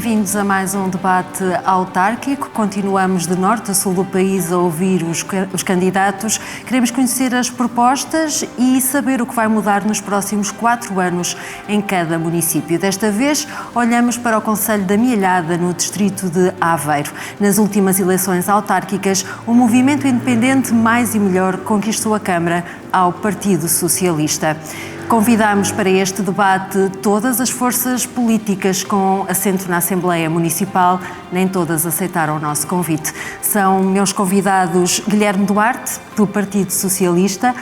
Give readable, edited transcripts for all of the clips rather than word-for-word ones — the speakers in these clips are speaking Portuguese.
Bem-vindos a mais um debate autárquico. Continuamos de norte a sul do país a ouvir os candidatos. Queremos conhecer as propostas e saber o que vai mudar nos próximos 4 anos em cada município. Desta vez, olhamos para o concelho da Mielhada, no distrito de Aveiro. Nas últimas eleições autárquicas, o movimento independente Mais e Melhor conquistou a Câmara ao Partido Socialista. Convidamos para este debate todas as forças políticas com assento na Assembleia Municipal. Nem todas aceitaram o nosso convite. São meus convidados Guilherme Duarte, do Partido Socialista,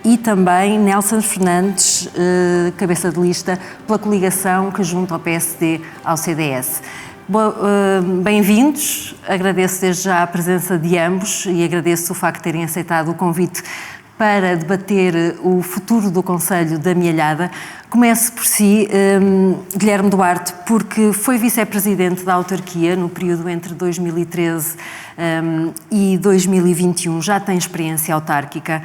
e também Nelson Fernandes, cabeça de lista pela coligação que junta ao PSD ao CDS. Bem-vindos, agradeço desde já a presença de ambos e agradeço o facto de terem aceitado o convite para debater o futuro do concelho da Mielhada. Começo por si, Guilherme Duarte, porque foi vice-presidente da autarquia no período entre 2013 e 2021, já tem experiência autárquica.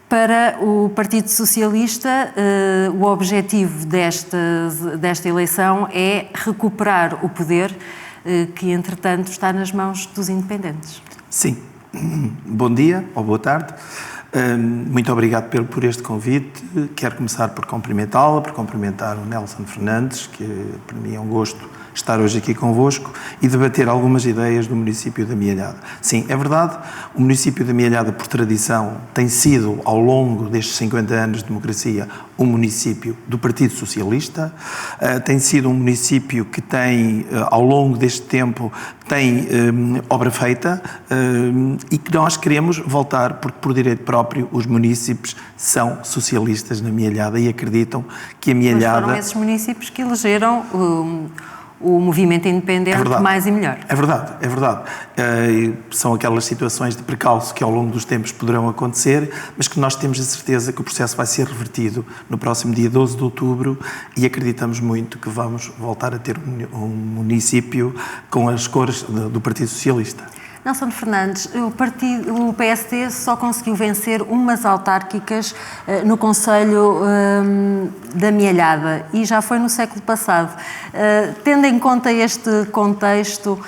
Para o Partido Socialista, o objetivo desta eleição é recuperar o poder que, entretanto, está nas mãos dos independentes. Sim. Bom dia ou boa tarde. Muito obrigado por este convite. Quero começar por cumprimentá-la, por cumprimentar o Nelson Fernandes, que para mim é um gosto estar hoje aqui convosco e debater algumas ideias do município da Mielhada. Sim, é verdade, o município da Mielhada, por tradição, tem sido, ao longo destes 50 anos de democracia, um município do Partido Socialista. Tem sido um município que tem, ao longo deste tempo, tem obra feita e que nós queremos voltar, porque por direito próprio os municípios são socialistas na Mielhada e acreditam que a Mielhada... Mas foram esses municípios que elegeram o movimento independente Mais e Melhor. É verdade, é verdade. São aquelas situações de precalço que ao longo dos tempos poderão acontecer, mas que nós temos a certeza que o processo vai ser revertido no próximo dia 12 de outubro e acreditamos muito que vamos voltar a ter um município com as cores do Partido Socialista. Nelson Fernandes, o PSD só conseguiu vencer umas autárquicas no concelho da Mielhada e já foi no século passado. Tendo em conta este contexto,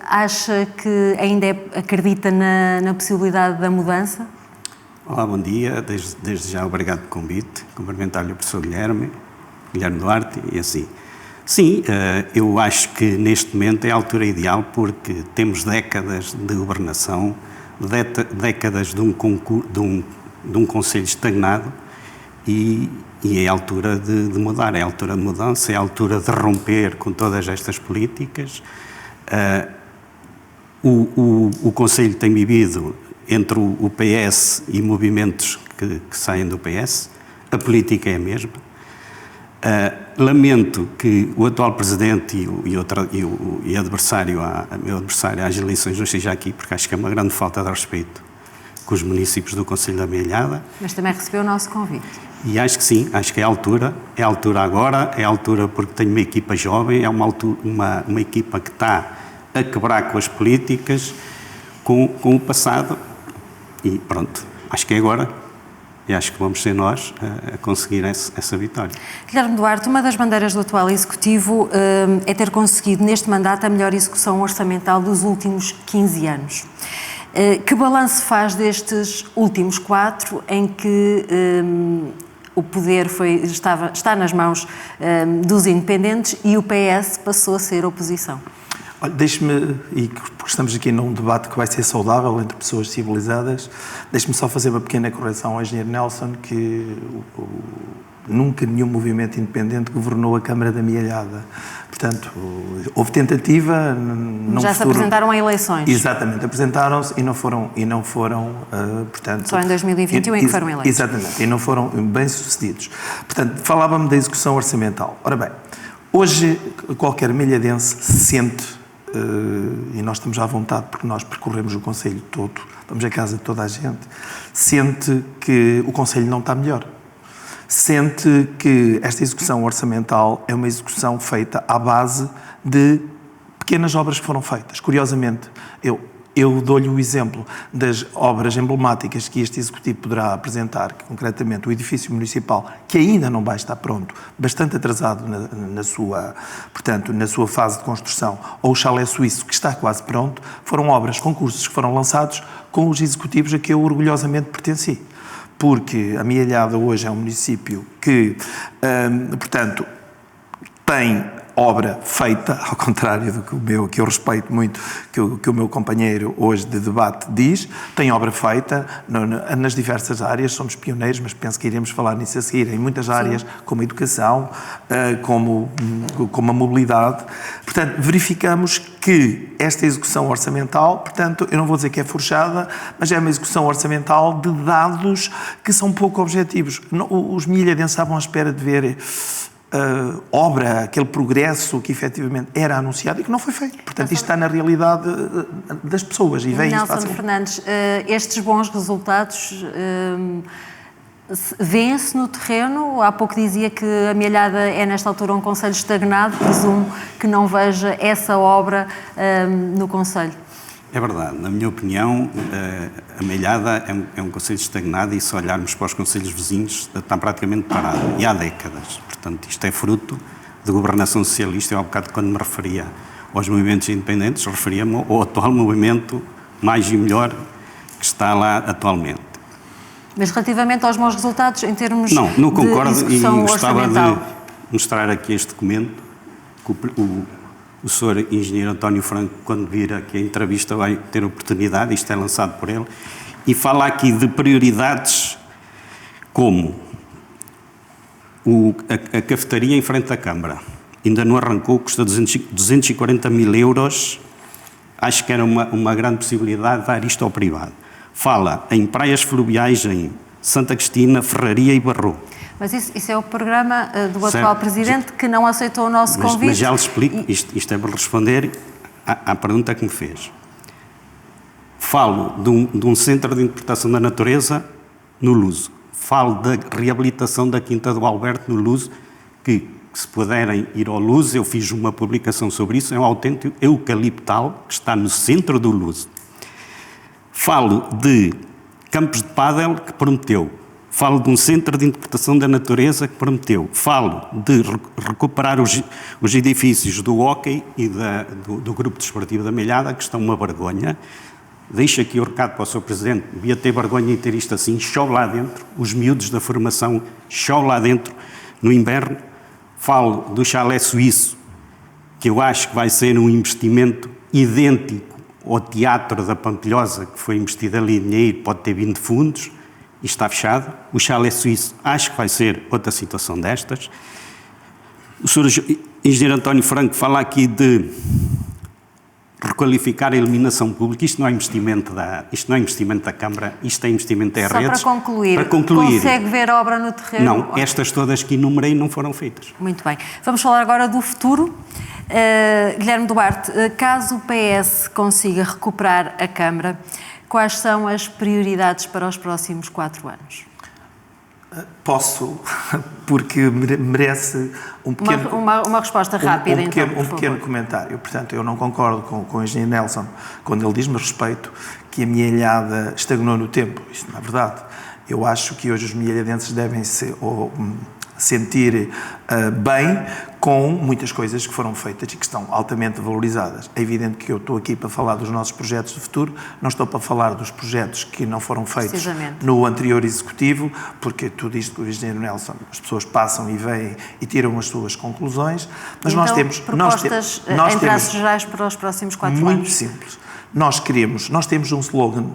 acha que ainda acredita na possibilidade da mudança? Olá, bom dia. Desde já obrigado pelo convite. Cumprimentar-lhe o professor Guilherme Duarte e assim. Sim, eu acho que neste momento é a altura ideal porque temos décadas de governação, décadas de um concelho estagnado e é a altura de mudar, é a altura de mudança, é a altura de romper com todas estas políticas. O concelho tem vivido entre o PS e movimentos que saem do PS, a política é a mesma. Lamento que o atual Presidente e meu adversário às eleições não esteja aqui, porque acho que é uma grande falta de respeito com os municípios do concelho da Mielhada. Mas também recebeu o nosso convite. E acho que sim, acho que é a altura agora, é a altura porque tenho uma equipa jovem, é uma equipa que está a quebrar com as políticas, com o passado e pronto, acho que é agora. E acho que vamos ser nós a conseguir essa vitória. Guilherme Duarte, uma das bandeiras do atual Executivo é ter conseguido neste mandato a melhor execução orçamental dos últimos 15 anos. Que balanço faz destes últimos 4 em que o poder está nas mãos dos independentes e o PS passou a ser oposição? Olha, deixe-me, e porque estamos aqui num debate que vai ser saudável entre pessoas civilizadas, deixe-me só fazer uma pequena correção ao engenheiro Nelson, que nunca nenhum movimento independente governou a Câmara da Mielhada. Portanto, houve tentativa... Já se apresentaram a eleições. Exatamente, apresentaram-se e não foram portanto... Só em 2021 é que foram eleitos. Exatamente, e não foram bem-sucedidos. Portanto, falava-me da execução orçamental. Ora bem, hoje qualquer mielhadense se sente... e nós estamos à vontade porque nós percorremos o concelho todo, vamos à casa de toda a gente, sente que o concelho não está melhor. Sente que esta execução orçamental é uma execução feita à base de pequenas obras que foram feitas. Curiosamente, Eu dou-lhe o exemplo das obras emblemáticas que este Executivo poderá apresentar, que, concretamente o edifício municipal, que ainda não vai estar pronto, bastante atrasado na sua fase de construção, ou o chalé suíço, que está quase pronto, foram obras, concursos que foram lançados com os executivos a que eu orgulhosamente pertenci. Porque a Mialhada hoje é um município que, portanto, tem obra feita, ao contrário do que o meu, que eu respeito muito, que o meu companheiro hoje de debate diz, tem obra feita nas diversas áreas, somos pioneiros, mas penso que iremos falar nisso a seguir, em muitas áreas, sim, como a educação, como a mobilidade. Portanto, verificamos que esta execução orçamental, portanto, eu não vou dizer que é forjada, mas é uma execução orçamental de dados que são pouco objetivos. Os milhadenses estavam à espera de ver obra, aquele progresso que efetivamente era anunciado e que não foi feito. Portanto, isto está na realidade das pessoas e vem Nelson Fernandes, estes bons resultados vêem-se no terreno? Há pouco dizia que a Mialhada é nesta altura um concelho estagnado, presumo que não veja essa obra no concelho. É verdade, na minha opinião, a Mialhada é um concelho estagnado e se olharmos para os concelhos vizinhos está praticamente parado, e há décadas. Portanto, isto é fruto de governação socialista. Eu há bocado, quando me referia aos movimentos independentes, referia-me ao atual movimento mais e melhor que está lá atualmente. Mas relativamente aos bons resultados em termos não concordo, de execução e gostava orçamental, de mostrar aqui este documento que o Sr. Engenheiro António Franco, quando vir aqui a entrevista, vai ter oportunidade, isto é lançado por ele, e fala aqui de prioridades como a cafetaria em frente à Câmara. Ainda não arrancou, custa 240 mil euros, acho que era uma grande possibilidade dar isto ao privado. Fala em praias fluviais em Santa Cristina, Ferraria e Barro. Mas isso é o programa do atual Presidente que não aceitou o nosso convite. Mas já lhe explico, isto é para responder à pergunta que me fez. Falo de um centro de interpretação da natureza no Luso. Falo da reabilitação da Quinta do Alberto no Luso, que se puderem ir ao Luso, eu fiz uma publicação sobre isso, é um autêntico eucaliptal que está no centro do Luso. Falo de campos de pádel que prometeu. Falo de um centro de interpretação da natureza que prometeu. Falo de recuperar os edifícios do hóquei e do Grupo Desportivo da Mialhada, que estão uma vergonha. Deixo aqui o recado para o Sr. Presidente, devia ter vergonha em ter isto assim, chove lá dentro, os miúdos da formação, chove lá dentro no inverno. Falo do chalé suíço, que eu acho que vai ser um investimento idêntico ao Teatro da Pampilhosa, que foi investido ali dinheiro, pode ter vindo de fundos, e está fechado. O chalé suíço acho que vai ser outra situação destas. O Sr. Engenheiro António Franco fala aqui de requalificar a iluminação pública. Isto não é investimento da Câmara, isto é investimento da redes. Só para concluir, consegue ver obra no terreno? Não, estas todas que enumerei não foram feitas. Muito bem. Vamos falar agora do futuro. Guilherme Duarte, caso o PS consiga recuperar a Câmara, quais são as prioridades para os próximos 4 anos? Posso, porque merece um pequeno... Uma resposta rápida, um pequeno comentário. Portanto, eu não concordo com o engenheiro Nelson quando ele diz-me respeito que a Mialhada estagnou no tempo. Isto não é verdade. Eu acho que hoje os mialhadenses devem sentir bem com muitas coisas que foram feitas e que estão altamente valorizadas. É evidente que eu estou aqui para falar dos nossos projetos de futuro, não estou para falar dos projetos que não foram feitos no anterior Executivo, porque tudo isto que o engenheiro Nelson, as pessoas passam e veem e tiram as suas conclusões, mas então, nós temos... propostas em traços gerais para os próximos 4 anos? Muito simples. Nós temos um slogan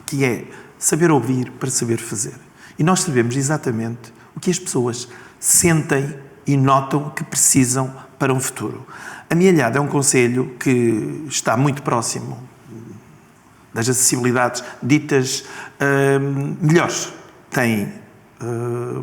que é saber ouvir para saber fazer. E nós sabemos exatamente o que as pessoas sentem e notam que precisam para um futuro. A Mialhada é um concelho que está muito próximo das acessibilidades ditas melhores. Tem,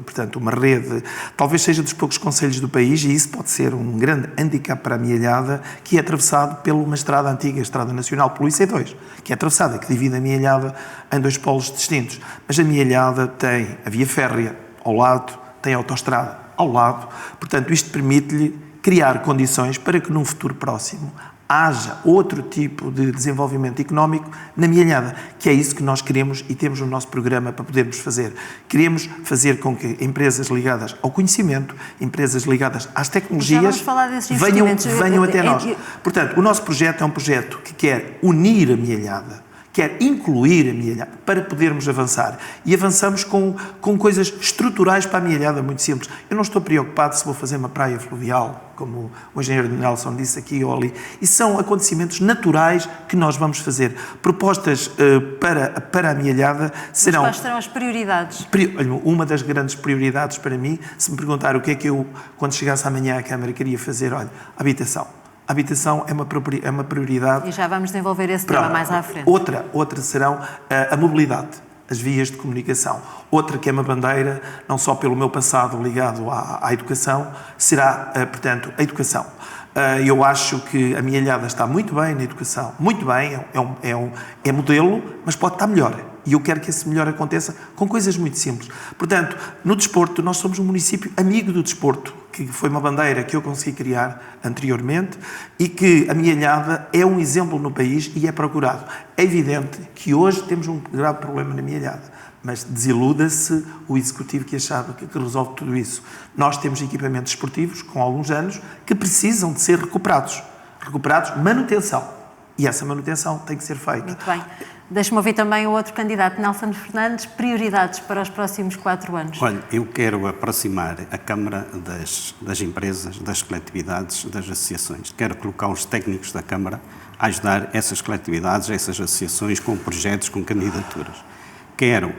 portanto, uma rede, talvez seja dos poucos concelhos do país, e isso pode ser um grande handicap para a Mialhada, que é atravessado por uma estrada antiga, a Estrada Nacional pelo IC2, que é atravessada, que divide a Mialhada em 2 polos distintos. Mas a Mialhada tem a via férrea ao lado, tem a autoestrada ao lado, portanto isto permite-lhe criar condições para que num futuro próximo haja outro tipo de desenvolvimento económico na Mielhada, que é isso que nós queremos e temos no nosso programa para podermos fazer. Queremos fazer com que empresas ligadas ao conhecimento, empresas ligadas às tecnologias, venham até nós. Portanto, o nosso projeto é um projeto que quer unir a Mielhada, quer incluir a Mielhada para podermos avançar. E avançamos com coisas estruturais para a Mielhada muito simples. Eu não estou preocupado se vou fazer uma praia fluvial, como o engenheiro Nelson disse aqui ou ali. E são acontecimentos naturais que nós vamos fazer. Propostas para a Mielhada serão... Mas quais serão as prioridades? Uma das grandes prioridades para mim, se me perguntar o que é que eu, quando chegasse amanhã à Câmara, queria fazer, olha, habitação. A habitação é uma prioridade. E já vamos desenvolver esse tema mais à frente. Outra serão a mobilidade, as vias de comunicação. Outra que é uma bandeira, não só pelo meu passado ligado à educação, será, portanto, a educação. Eu acho que a Mielhada está muito bem na educação, muito bem, é modelo, mas pode estar melhor. E eu quero que esse melhor aconteça com coisas muito simples. Portanto, no desporto, nós somos um município amigo do desporto, que foi uma bandeira que eu consegui criar anteriormente e que a Mielhada é um exemplo no país e é procurado. É evidente que hoje temos um grave problema na Mielhada, mas desiluda-se o executivo que achava que resolve tudo isso. Nós temos equipamentos esportivos com alguns anos que precisam de ser recuperados. Manutenção. E essa manutenção tem que ser feita. Muito bem. Deixe-me ouvir também o outro candidato, Nelson Fernandes, prioridades para os próximos 4 anos. Olha, eu quero aproximar a Câmara das empresas, das coletividades, das associações. Quero colocar os técnicos da Câmara a ajudar essas coletividades, essas associações com projetos, com candidaturas. Quero,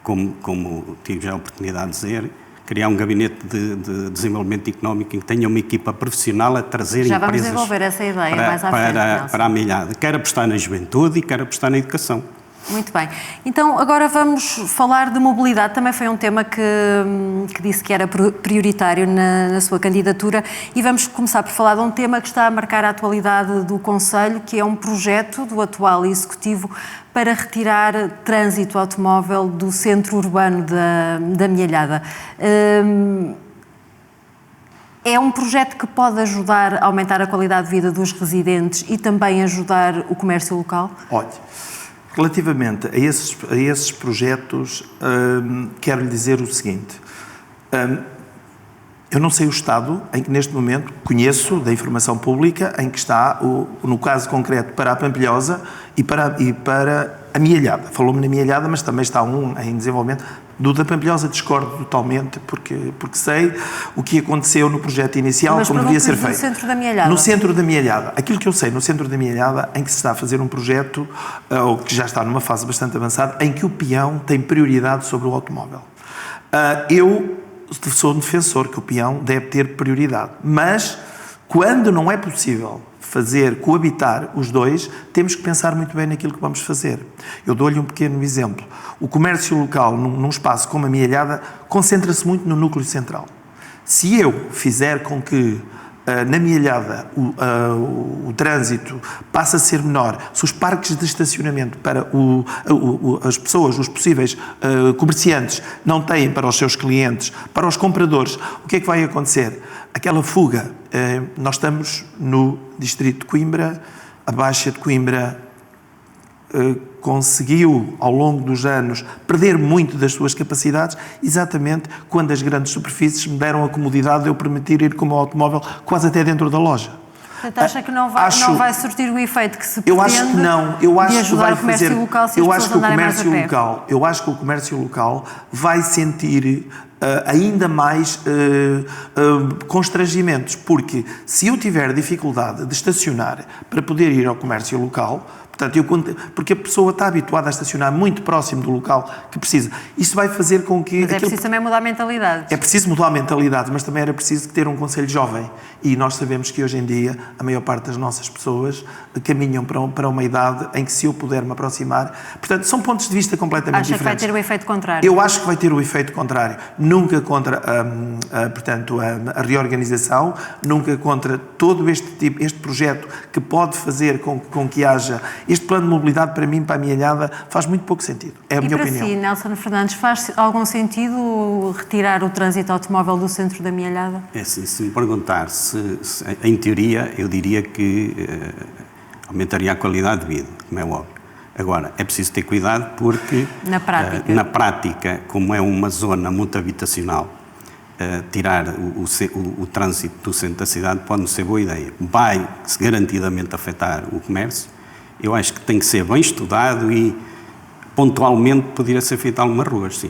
como tive já a oportunidade de dizer, criar um gabinete de desenvolvimento económico em que tenha uma equipa profissional a trazer já empresas... Já vamos desenvolver essa ideia mais à frente, para a Mielhada. Quero apostar na juventude e quero apostar na educação. Muito bem. Então, agora vamos falar de mobilidade. Também foi um tema que disse que era prioritário na sua candidatura e vamos começar por falar de um tema que está a marcar a atualidade do Conselho, que é um projeto do atual Executivo para retirar trânsito automóvel do centro urbano da Mielhada. É um projeto que pode ajudar a aumentar a qualidade de vida dos residentes e também ajudar o comércio local? Olha, relativamente a esses projetos, quero lhe dizer o seguinte. Eu não sei o estado em que neste momento conheço da informação pública em que está, no caso concreto, para a Pampilhosa e para a Mielhada. Falou-me na Mielhada, mas também está em desenvolvimento. Do da Pampilhosa discordo totalmente, porque sei o que aconteceu no projeto inicial, mas como devia ser feito. No centro da Mielhada? No centro da Mielhada. Aquilo que eu sei, no centro da Mielhada, em que se está a fazer um projeto, ou que já está numa fase bastante avançada, em que o peão tem prioridade sobre o automóvel. Eu sou um defensor que o peão deve ter prioridade, mas quando não é possível coabitar os dois, temos que pensar muito bem naquilo que vamos fazer. Eu dou-lhe um pequeno exemplo. O comércio local, num espaço como a Mielhada, concentra-se muito no núcleo central. Se eu fizer com que na Mielhada o trânsito passa a ser menor, se os parques de estacionamento para as pessoas, os possíveis comerciantes, não têm para os seus clientes, para os compradores, o que é que vai acontecer? Aquela fuga. Nós estamos no distrito de Coimbra, a Baixa de Coimbra conseguiu, ao longo dos anos, perder muito das suas capacidades, exatamente quando as grandes superfícies me deram a comodidade de eu permitir ir com o meu automóvel quase até dentro da loja. Portanto, acha que não vai surtir o efeito que se pretende? Eu acho que não. Eu acho de ajudar o comércio local se as pessoas andarem mais a pé? Eu acho que o comércio local vai sentir ainda mais constrangimentos, porque se eu tiver dificuldade de estacionar para poder ir ao comércio local, portanto, porque a pessoa está habituada a estacionar muito próximo do local que precisa. Isso vai fazer com que... Mas é preciso também mudar a mentalidade. É preciso mudar a mentalidade, mas também era preciso ter um conselho jovem. E nós sabemos que hoje em dia a maior parte das nossas pessoas caminham para uma idade em que se eu puder me aproximar... Portanto, são pontos de vista completamente diferentes. Acha que vai ter o efeito contrário? Eu acho que vai ter o efeito contrário. Nunca contra portanto, a reorganização, nunca contra todo este projeto que pode fazer com que haja Este plano de mobilidade, para mim, para a Mielhada, faz muito pouco sentido. É a minha opinião. E para si, Nelson Fernandes, faz algum sentido retirar o trânsito automóvel do centro da Mielhada? É assim, se me perguntar em teoria, eu diria que aumentaria a qualidade de vida, como é óbvio. Agora, é preciso ter cuidado porque, na prática, como é uma zona muito habitacional, tirar o trânsito do centro da cidade pode não ser boa ideia. Vai garantidamente afetar o comércio. Eu acho que tem que ser bem estudado e pontualmente poderia ser feito algumas ruas, sim.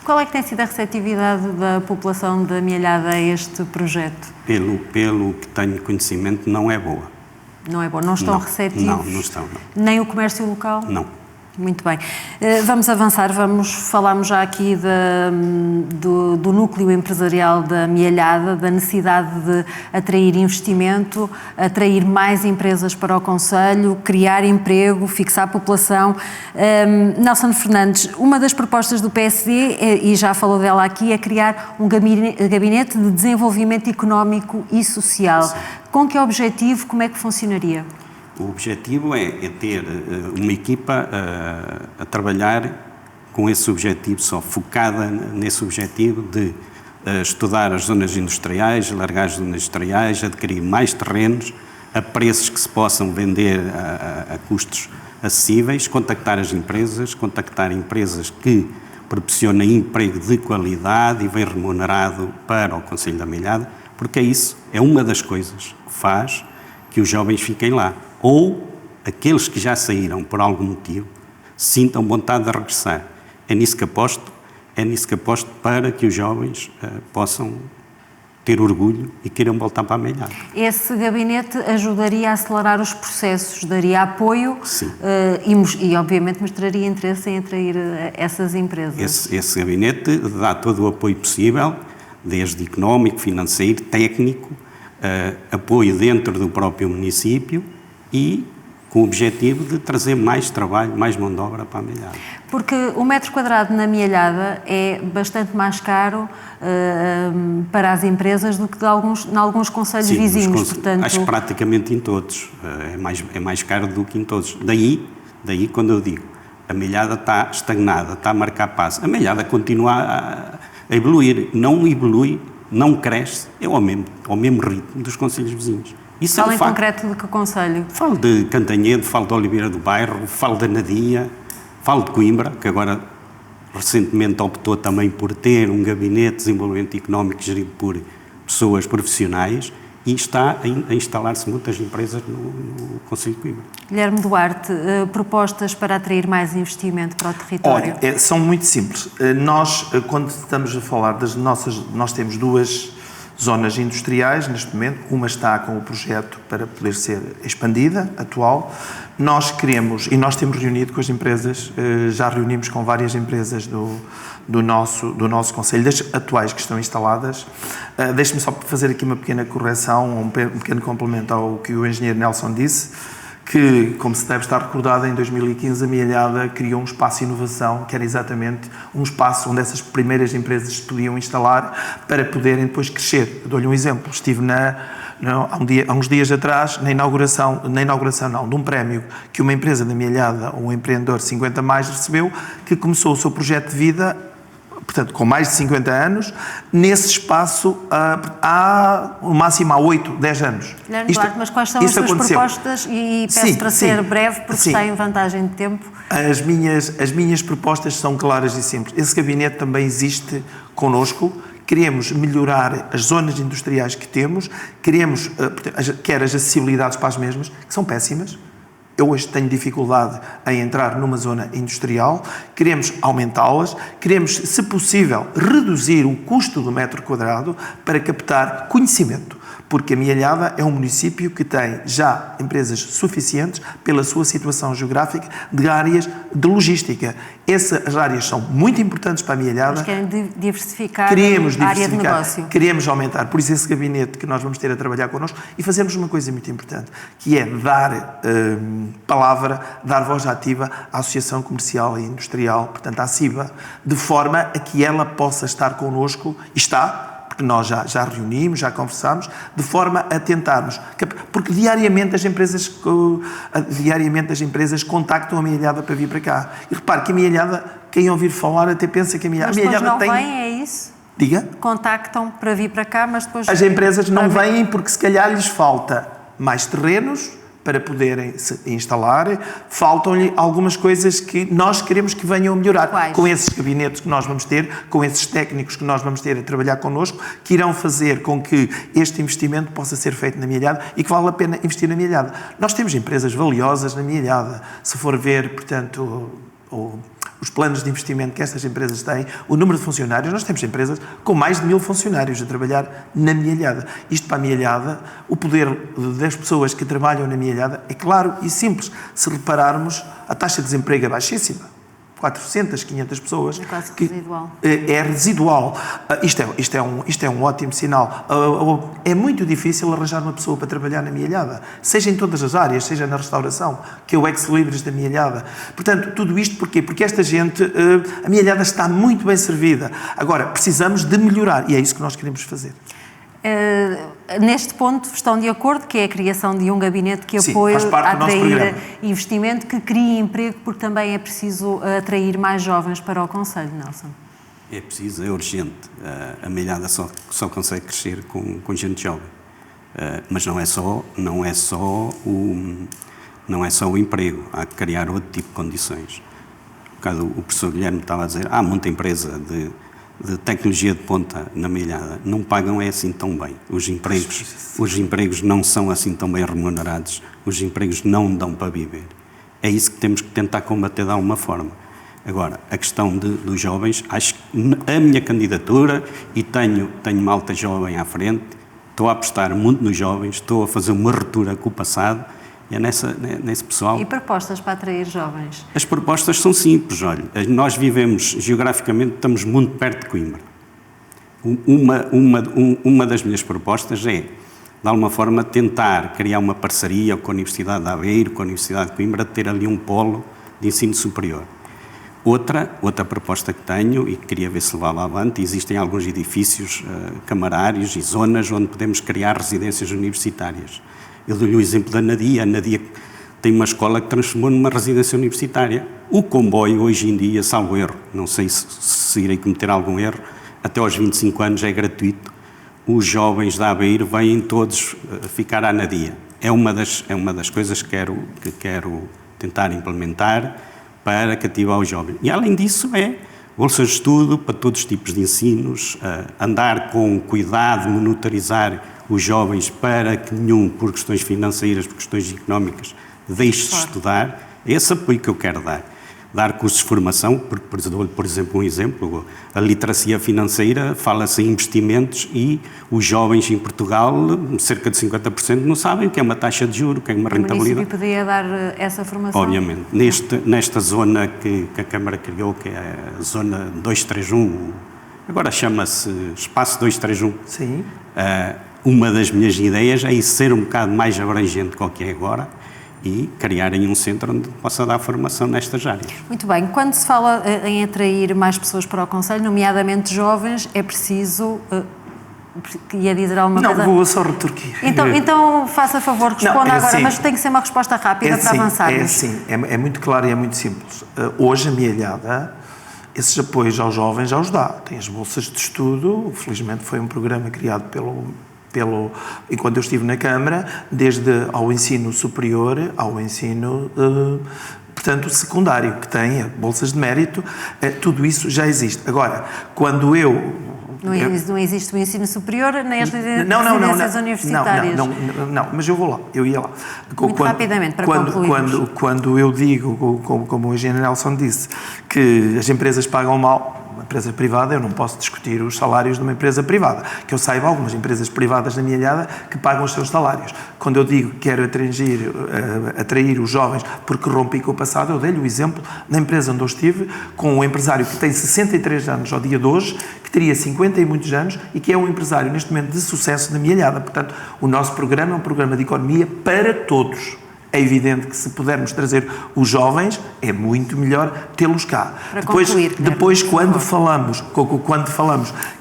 Qual é que tem sido a receptividade da população da Mielhada a este projeto? Pelo que tenho conhecimento, não é boa. Não é bom? Não estão receptivos? Não estão, não. Nem o comércio local? Não. Muito bem. Vamos avançar, falámos já aqui do núcleo empresarial da Mielhada, da necessidade de atrair investimento, atrair mais empresas para o concelho, criar emprego, fixar a população. Nelson Fernandes, uma das propostas do PSD, e já falou dela aqui, é criar um gabinete de desenvolvimento económico e social. Sim. Com que objetivo, como é que funcionaria? O objetivo é ter uma equipa a trabalhar com esse objetivo só, focada nesse objetivo de estudar as zonas industriais, alargar as zonas industriais, adquirir mais terrenos a preços que se possam vender a custos acessíveis, contactar empresas que proporcionem emprego de qualidade e bem remunerado para o Concelho da Mielhada, porque isso é uma das coisas que faz que os jovens fiquem lá. Ou aqueles que já saíram por algum motivo sintam vontade de regressar. É nisso que aposto para que os jovens possam ter orgulho e queiram voltar para a Mielhada. Esse gabinete ajudaria a acelerar os processos, daria apoio e obviamente mostraria interesse em atrair essas empresas. Esse gabinete dá todo o apoio possível, desde económico, financeiro, técnico, apoio dentro do próprio município, e com o objetivo de trazer mais trabalho, mais mão de obra para a Mielhada. Porque o metro quadrado na Mielhada é bastante mais caro para as empresas do que em alguns concelhos vizinhos. Portanto... Acho que praticamente em todos. É mais caro do que em todos. Daí quando eu digo, a Mielhada está estagnada, está a marcar passo. A Mielhada continua a evoluir. Não evolui, não cresce, é ao mesmo ritmo dos concelhos vizinhos. Fala em concreto de que concelho? Falo de Cantanhede, falo de Oliveira do Bairro, falo da Nadia, falo de Coimbra, que agora recentemente optou também por ter um gabinete de desenvolvimento económico gerido por pessoas profissionais e está a instalar-se muitas empresas no Concelho de Coimbra. Guilherme Duarte, propostas para atrair mais investimento para o território? Olha, são muito simples. Nós, quando estamos a falar nós temos duas zonas industriais, neste momento, uma está com o projeto para poder ser expandida, atual. Nós queremos, e nós temos reunido com as empresas, já reunimos com várias empresas do nosso concelho, das atuais que estão instaladas. Deixe-me só fazer aqui uma pequena correção, um pequeno complemento ao que o engenheiro Nelson disse, que, como se deve estar recordado, em 2015 a Mielhada criou um espaço de inovação, que era exatamente um espaço onde essas primeiras empresas se podiam instalar para poderem depois crescer. Dou-lhe um exemplo. Estive há uns dias atrás na inauguração de um prémio que uma empresa da Mielhada, um empreendedor 50 mais, recebeu, que começou o seu projeto de vida, portanto, com mais de 50 anos, nesse espaço no máximo há 8, 10 anos. Guilherme Duarte, mas quais são as suas propostas? E peço para ser breve, porque está em vantagem de tempo. As minhas propostas são claras e simples. Esse gabinete também existe connosco. Queremos melhorar as zonas industriais que temos, queremos, quer as acessibilidades para as mesmas, que são péssimas. Eu hoje tenho dificuldade em entrar numa zona industrial, queremos aumentá-las, queremos, se possível, reduzir o custo do metro quadrado para captar conhecimento, porque a Mielhada é um município que tem já empresas suficientes pela sua situação geográfica de áreas de logística. Essas áreas são muito importantes para a Mielhada. Mas querem diversificar a área de negócio. Queremos aumentar. Por isso esse gabinete que nós vamos ter a trabalhar connosco e fazermos uma coisa muito importante, que é dar palavra, dar voz ativa à Associação Comercial e Industrial, portanto à CIBA, de forma a que ela possa estar connosco, e está, porque que nós já reunimos, já conversámos, de forma a tentarmos, porque diariamente as empresas contactam a Mealhada para vir para cá. E repare que a Mealhada, quem ouvir falar até pensa que a Mealhada... Mas depois não vêm, é isso? Diga? Contactam para vir para cá, mas depois... As empresas não vêm porque se calhar lhes falta mais terrenos para poderem se instalar, faltam-lhe algumas coisas que nós queremos que venham a melhorar. Quais? Com esses gabinetes que nós vamos ter, com esses técnicos que nós vamos ter a trabalhar connosco, que irão fazer com que este investimento possa ser feito na Mealhada e que vale a pena investir na Mealhada. Nós temos empresas valiosas na Mealhada. Se for ver, portanto, os planos de investimento que estas empresas têm, o número de funcionários, nós temos empresas com mais de 1000 funcionários a trabalhar na Mealhada. Isto para a Mealhada, o poder das pessoas que trabalham na Mealhada é claro e simples. Se repararmos, a taxa de desemprego é baixíssima. 400, 500 pessoas. É quase residual. É residual. Isto é um ótimo sinal. É muito difícil arranjar uma pessoa para trabalhar na Mealhada, seja em todas as áreas, seja na restauração, que é o ex-libris da Mealhada. Portanto, tudo isto porquê? Porque esta gente, a Mealhada está muito bem servida. Agora, precisamos de melhorar e é isso que nós queremos fazer. Neste ponto estão de acordo que é a criação de um gabinete que apoie a atrair investimento, que crie emprego, porque também é preciso atrair mais jovens para o Conselho, Nelson? É preciso, é urgente. A Mealhada só consegue crescer com gente jovem. Mas não é só o emprego, há que criar outro tipo de condições. Um bocado o professor Guilherme estava a dizer, há muita empresa de tecnologia de ponta na Mealhada, não pagam assim tão bem. Os empregos não são assim tão bem remunerados, os empregos não dão para viver. É isso que temos que tentar combater de alguma forma. Agora, a questão dos jovens, acho que a minha candidatura, e tenho malta jovem à frente, estou a apostar muito nos jovens, estou a fazer uma ruptura com o passado, e é nesse pessoal. E propostas para atrair jovens? As propostas são simples, olha, nós vivemos, geograficamente, estamos muito perto de Coimbra. Uma das minhas propostas é, de alguma forma, tentar criar uma parceria com a Universidade de Aveiro, com a Universidade de Coimbra, ter ali um polo de ensino superior. Outra proposta que tenho, e que queria ver se levava avante, existem alguns edifícios camarários e zonas onde podemos criar residências universitárias. Eu dou-lhe o exemplo da Nadia. A Nadia tem uma escola que transformou numa residência universitária. O comboio, hoje em dia, salvo erro, não sei se irei cometer algum erro, até aos 25 anos é gratuito. Os jovens da Aveiro vêm todos ficar à Nadia. É uma das coisas que quero tentar implementar para cativar os jovens. E, além disso, bolsas de estudo para todos os tipos de ensinos, andar com cuidado, monitorizar os jovens para que nenhum, por questões financeiras, por questões económicas, deixe de estudar. É esse apoio que eu quero dar. Dar cursos de formação, porque, por exemplo, a literacia financeira, fala-se em investimentos e os jovens em Portugal, cerca de 50%, não sabem o que é uma taxa de juros, o que é uma rentabilidade. O município poderia dar essa formação? Obviamente. Nesta zona que a Câmara criou, que é a zona 231, agora chama-se Espaço 231. Sim. Uma das minhas ideias é isso ser um bocado mais abrangente do que é agora e criarem um centro onde possa dar formação nestas áreas. Muito bem. Quando se fala em atrair mais pessoas para o Conselho, nomeadamente jovens, é preciso... ia dizer alguma coisa? Não, vou só retorquir. Então faça favor, responda agora, mas tem que ser uma resposta rápida para avançarmos. É muito claro e é muito simples. Hoje a Mealhada, esses apoios aos jovens já os dá. Tem as bolsas de estudo, felizmente foi um programa criado enquanto eu estive na Câmara, desde ao ensino superior ao ensino, portanto, secundário, que tem bolsas de mérito, tudo isso já existe. Agora, quando Não existe o ensino superior nem as residências universitárias. Não, mas eu vou lá, eu ia lá. Muito rapidamente, para concluirmos. Quando eu digo, como o engenheiro Nelson disse, que as empresas pagam mal, uma empresa privada, eu não posso discutir os salários de uma empresa privada. Que eu saiba, algumas empresas privadas na Mealhada que pagam os seus salários. Quando eu digo que quero atrair os jovens porque rompi com o passado, eu dei-lhe o exemplo na empresa onde eu estive, com um empresário que tem 63 anos ao dia de hoje, que teria 50 e muitos anos e que é um empresário neste momento de sucesso na Mealhada. Portanto, o nosso programa é um programa de economia para todos. É evidente que se pudermos trazer os jovens, é muito melhor tê-los cá. Depois quando falamos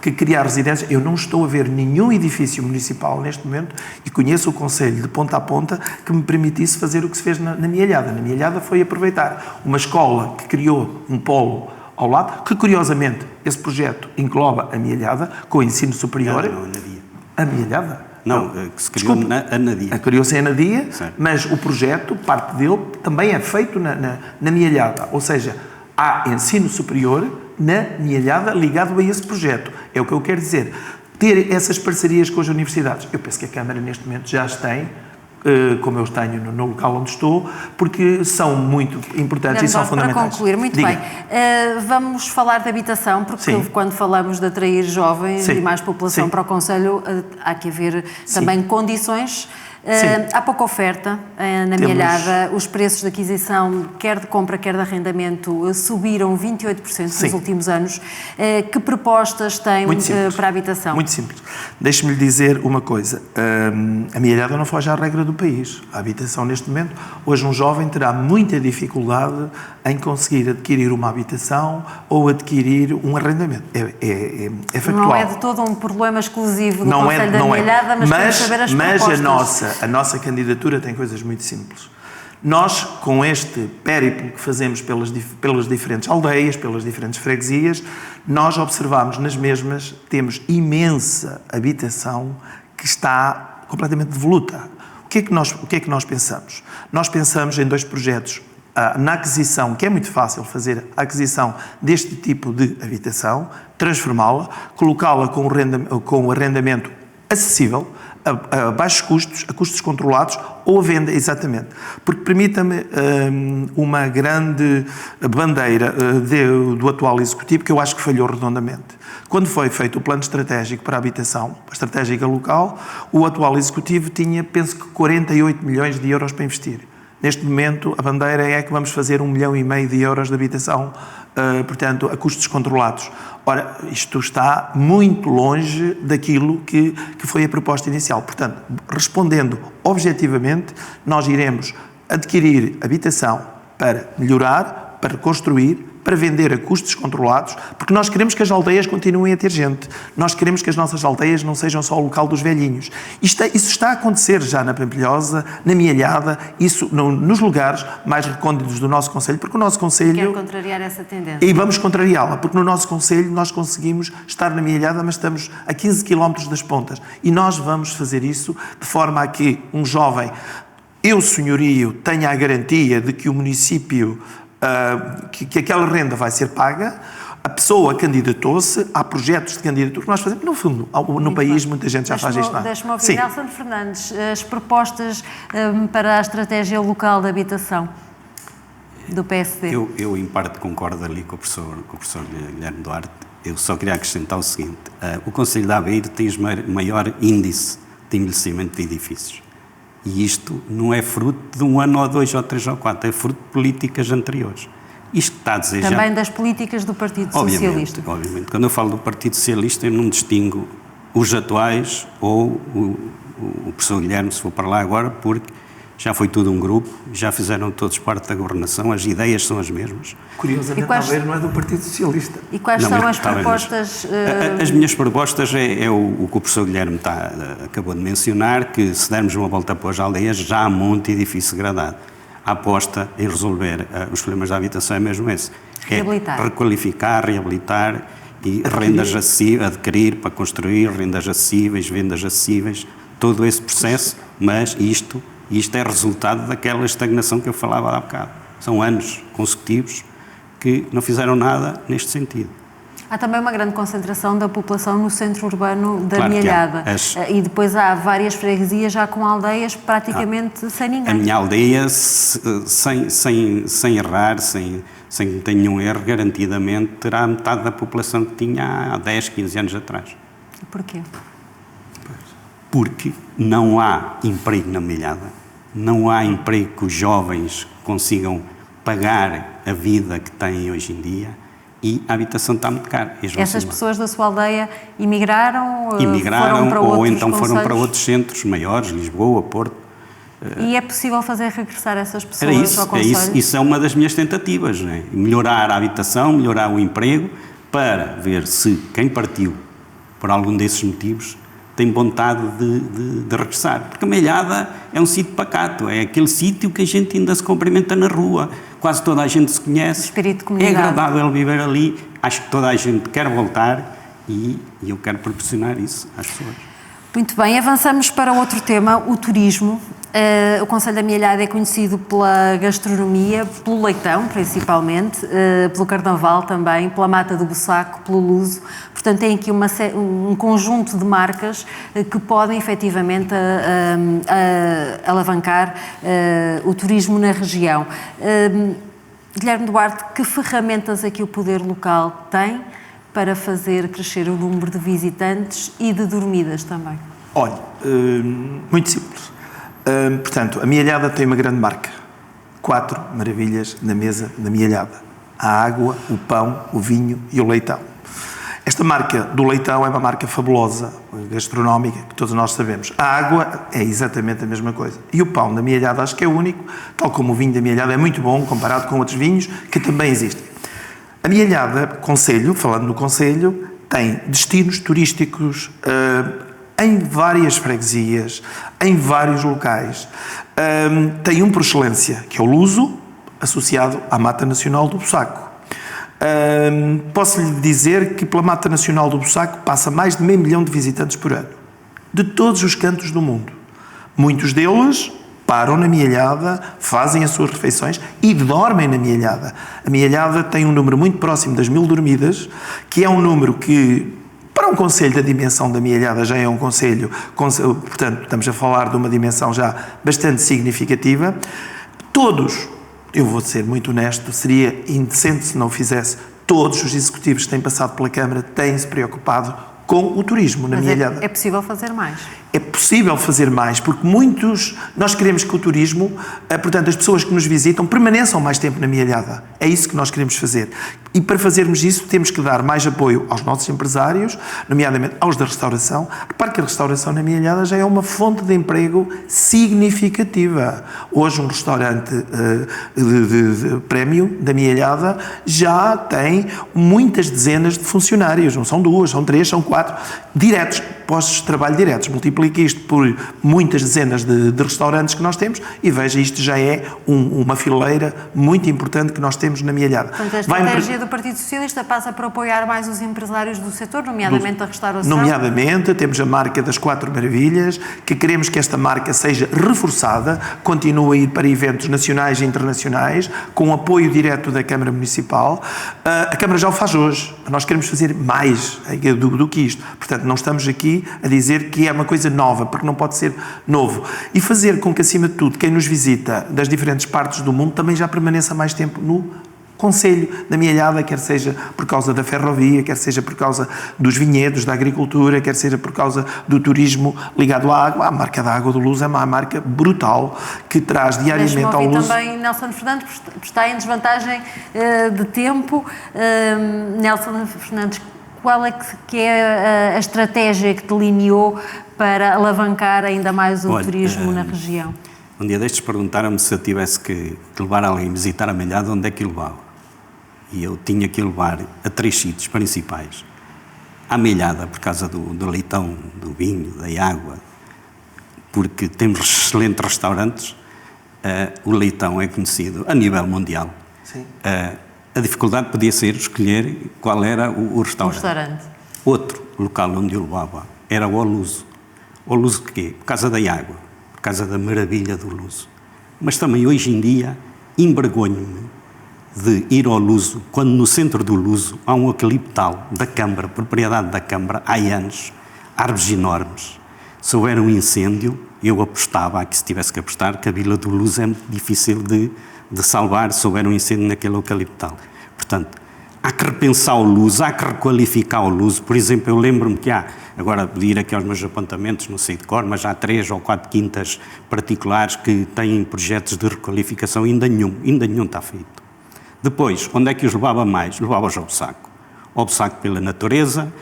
que criar residências, eu não estou a ver nenhum edifício municipal neste momento, e conheço o Conselho de ponta a ponta, que me permitisse fazer o que se fez na Mielhada. Na Mielhada foi aproveitar uma escola que criou um polo ao lado, que curiosamente esse projeto engloba a Mielhada, com o ensino superior. Não, a Anadia. A Mielhada? Não, que se criou na Anadia. Criou-se em Anadia, certo. Mas o projeto, parte dele, também é feito na Mielhada. Ou seja, há ensino superior na Mielhada ligado a esse projeto. É o que eu quero dizer. Ter essas parcerias com as universidades. Eu penso que a Câmara, neste momento, já as tem, como eu os tenho no local onde estou, porque são muito importantes e são fundamentais. Para concluir, muito Diga. bem. Vamos falar de habitação, porque quando falamos de atrair jovens e mais população para o Conselho, há que haver também condições. Há pouca oferta na Mielhada, os preços de aquisição, quer de compra, quer de arrendamento, subiram 28% nos últimos anos. Que propostas têm para a habitação? Muito simples. Deixe-me lhe dizer uma coisa. A Mielhada não foge à regra do país. A habitação, neste momento, hoje um jovem terá muita dificuldade em conseguir adquirir uma habitação ou adquirir um arrendamento. É factual. Não é de todo um problema exclusivo do Conselho da Mielhada, mas queremos saber as propostas. A nossa candidatura tem coisas muito simples. Nós, com este périplo que fazemos pelas diferentes aldeias, pelas diferentes freguesias, nós observamos nas mesmas, temos imensa habitação que está completamente devoluta. O que é que nós pensamos? Nós pensamos em 2 projetos. Na aquisição, que é muito fácil fazer a aquisição deste tipo de habitação, transformá-la, colocá-la com o arrendamento acessível, a baixos custos, a custos controlados, ou a venda, exatamente. Porque permita-me uma grande bandeira do atual Executivo, que eu acho que falhou redondamente. Quando foi feito o plano estratégico para a habitação, a estratégica local, o atual Executivo tinha, penso que, 48 milhões de euros para investir. Neste momento, a bandeira é que vamos fazer 1,5 milhão de euros de habitação, portanto, a custos controlados. Ora, isto está muito longe daquilo que foi a proposta inicial. Portanto, respondendo objetivamente, nós iremos adquirir habitação para melhorar, para construir, para vender a custos controlados, porque nós queremos que as aldeias continuem a ter gente. Nós queremos que as nossas aldeias não sejam só o local dos velhinhos. Isso está a acontecer já na Pampilhosa, na Mielhada, isso nos lugares mais recônditos do nosso Conselho, porque o nosso Conselho... Quero contrariar essa tendência. E vamos contrariá-la, porque no nosso Conselho nós conseguimos estar na Mielhada, mas estamos a 15 km das pontas. E nós vamos fazer isso de forma a que um jovem, senhorio, tenha a garantia de que o município... que aquela renda vai ser paga, a pessoa candidatou-se, há projetos de candidatura que nós fazemos, no fundo, no país muita gente já faz isto. Deixe-me ouvir, Nelson Fernandes, as propostas para a estratégia local de habitação do PSD. Eu em parte concordo ali com o professor Guilherme Duarte. Eu só queria acrescentar o seguinte, o Conselho de Aveiro tem o maior índice de envelhecimento de edifícios. E isto não é fruto de 1 ano, ou 2, ou 3, ou 4, é fruto de políticas anteriores. Isto está a dizer também das políticas do Partido Socialista. Obviamente. Quando eu falo do Partido Socialista, eu não distingo os atuais ou o professor Guilherme, se for para lá agora, porque já foi tudo um grupo, já fizeram todos parte da governação, as ideias são as mesmas. Curiosamente, Aveiro não é do Partido Socialista. E quais são as propostas? As minhas propostas é o que o professor Guilherme acabou de mencionar, que se dermos uma volta para as aldeias, já há muito edifício degradado. A aposta em resolver os problemas da habitação é mesmo esse. Reabilitar. É requalificar, reabilitar e rendas acessíveis, adquirir para construir, rendas acessíveis, vendas acessíveis, todo esse processo, mas isto é resultado daquela estagnação que eu falava há bocado. São anos consecutivos que não fizeram nada neste sentido. Há também uma grande concentração da população no centro urbano da Mielhada. E depois há várias freguesias já com aldeias praticamente sem ninguém. A minha aldeia, sem errar, sem ter nenhum erro, garantidamente terá metade da população que tinha há 10, 15 anos atrás. E porquê? Porque não há emprego na Mielhada. Não há emprego que os jovens consigam pagar a vida que têm hoje em dia e a habitação está muito cara. Essas pessoas da sua aldeia emigraram foram para ou então concelhos? Foram para outros centros maiores, Lisboa, Porto, E é possível fazer regressar essas pessoas ao concelho? Isso é uma das minhas tentativas, não é? Melhorar a habitação, melhorar o emprego, para ver se quem partiu por algum desses motivos tem vontade de regressar. Porque a Malhada é um sítio pacato, é aquele sítio que a gente ainda se cumprimenta na rua, quase toda a gente se conhece, espírito de comunidade. É agradável viver ali, acho que toda a gente quer voltar e eu quero proporcionar isso às pessoas. Muito bem, avançamos para outro tema, o turismo. O Concelho da Amealhada é conhecido pela gastronomia, pelo leitão, principalmente, pelo carnaval também, pela mata do Bussaco, pelo luso. Portanto, tem aqui um conjunto de marcas que podem, efetivamente, alavancar o turismo na região. Guilherme Duarte, que ferramentas aqui o poder local tem para fazer crescer o número de visitantes e de dormidas também? Olha, muito simples. Portanto, a Amealhada tem uma grande marca. 4 maravilhas na mesa da Amealhada: a água, o pão, o vinho e o leitão. Esta marca do leitão é uma marca fabulosa, gastronómica, que todos nós sabemos. A água é exatamente a mesma coisa. E o pão da Amealhada acho que é único, tal como o vinho da Amealhada é muito bom comparado com outros vinhos que também existem. A Amealhada, concelho, falando no concelho, tem destinos turísticos em várias freguesias, em vários locais. Tem um por excelência, que é o luso, associado à Mata Nacional do Bussaco. Posso-lhe dizer que pela Mata Nacional do Bussaco passa mais de 500 mil de visitantes por ano, de todos os cantos do mundo. Muitos deles param na Amealhada, fazem as suas refeições e dormem na Amealhada. A Amealhada tem um número muito próximo das 1000 dormidas, que é um número que, para um concelho da dimensão da Amealhada, já é um concelho, portanto, estamos a falar de uma dimensão já bastante significativa. Todos, eu vou ser muito honesto, seria indecente se não fizesse, todos os executivos que têm passado pela Câmara têm-se preocupado com o turismo na Amealhada. É possível fazer mais? É possível fazer mais, porque nós queremos que o turismo, portanto, as pessoas que nos visitam permaneçam mais tempo na Amealhada. É isso que nós queremos fazer. E para fazermos isso temos que dar mais apoio aos nossos empresários, nomeadamente aos da restauração. Repare que a restauração na Amealhada já é uma fonte de emprego significativa. Hoje um restaurante de prémio da Amealhada já tem muitas dezenas de funcionários. Não são 2, são 3, são 4, diretos, postos de trabalho diretos. Multiplique isto por muitas dezenas de restaurantes que nós temos e veja, isto já é uma fileira muito importante que nós temos na Amealhada. Portanto, a estratégia do Partido Socialista passa por apoiar mais os empresários do setor, nomeadamente a restauração? Nomeadamente, temos a marca das 4 maravilhas, que queremos que esta marca seja reforçada, continue a ir para eventos nacionais e internacionais, com apoio direto da Câmara Municipal. A Câmara já o faz hoje, nós queremos fazer mais do que isto. Portanto, não estamos aqui a dizer que é uma coisa nova, porque não pode ser novo. E fazer com que, acima de tudo, quem nos visita das diferentes partes do mundo também já permaneça mais tempo no concelho da Amealhada, quer seja por causa da ferrovia, quer seja por causa dos vinhedos, da agricultura, quer seja por causa do turismo ligado à água. A marca da Água do Luso é uma marca brutal que traz diariamente ao Luso. Também Nelson Fernandes está em desvantagem de tempo. Nelson Fernandes, qual é que é a estratégia que delineou para alavancar ainda mais o turismo na região? Um dia destes perguntaram-me se eu tivesse que levar alguém a visitar a Amealhada, onde é que o levava? E eu tinha que levar a 3 sítios principais. A Amealhada, por causa do leitão, do vinho, da água, porque temos excelentes restaurantes. O leitão é conhecido a nível mundial. Sim. A dificuldade podia ser escolher qual era o restaurante. Outro local onde eu levava era o Luso. O Luso de quê? Por causa da água, por causa da maravilha do Luso. Mas também hoje em dia envergonho-me de ir ao Luso, quando no centro do Luso há um eucaliptal da Câmara, propriedade da Câmara, há anos, árvores enormes. Se houver um incêndio, eu apostava, que se tivesse que apostar, que a Vila do Luso é muito difícil de salvar se houver um incêndio naquele eucaliptal. Portanto, há que repensar o Luso, há que requalificar o Luso. Por exemplo, eu lembro-me que agora de ir aqui aos meus apontamentos, não sei de cor, mas há 3 ou 4 quintas particulares que têm projetos de requalificação, ainda nenhum está feito. Depois, onde é que os levava mais? Levava-os ao Bussaco. Ao Bussaco pela natureza,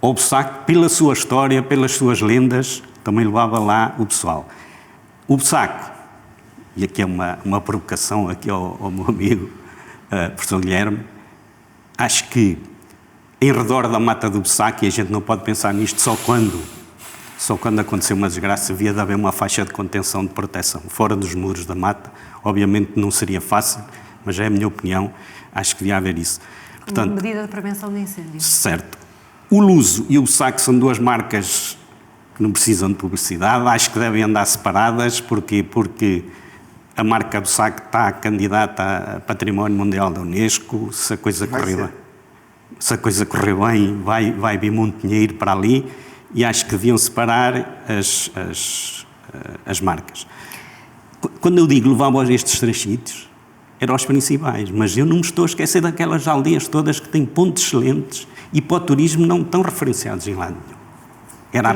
ao Bussaco pela sua história, pelas suas lendas, também levava lá o pessoal. O Bussaco e aqui é uma provocação aqui ao meu amigo, professor Guilherme, acho que em redor da Mata do Bussac, e a gente não pode pensar nisto só quando aconteceu uma desgraça, havia de haver uma faixa de contenção de proteção. Fora dos muros da mata, obviamente não seria fácil, mas é a minha opinião, acho que devia haver isso. Portanto, uma medida de prevenção de incêndios. Certo. O Luso e o Bussac são duas marcas que não precisam de publicidade, acho que devem andar separadas, porque a marca Bussac está candidata a Património Mundial da Unesco, se a coisa correr bem, vai vir muito dinheiro para ali, e acho que deviam separar as marcas. Quando eu digo levava estes 3 sítios, eram os principais, mas eu não me estou a esquecer daquelas aldeias todas que têm pontos excelentes e para o turismo não estão referenciados em lado nenhum. Era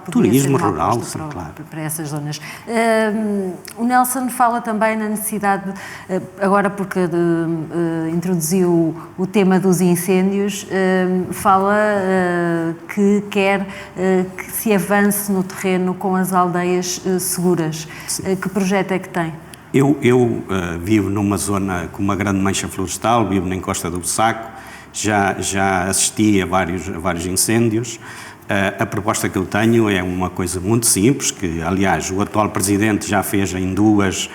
turismo rural, sim, claro. Para essas zonas. O Nelson fala também na necessidade, agora porque introduziu o tema dos incêndios, fala que quer que se avance no terreno com as aldeias seguras. Que projeto é que tem? Eu vivo numa zona com uma grande mancha florestal, vivo na encosta do Bussaco, já assisti a vários incêndios. A proposta que eu tenho é uma coisa muito simples, que aliás o atual Presidente já fez em duas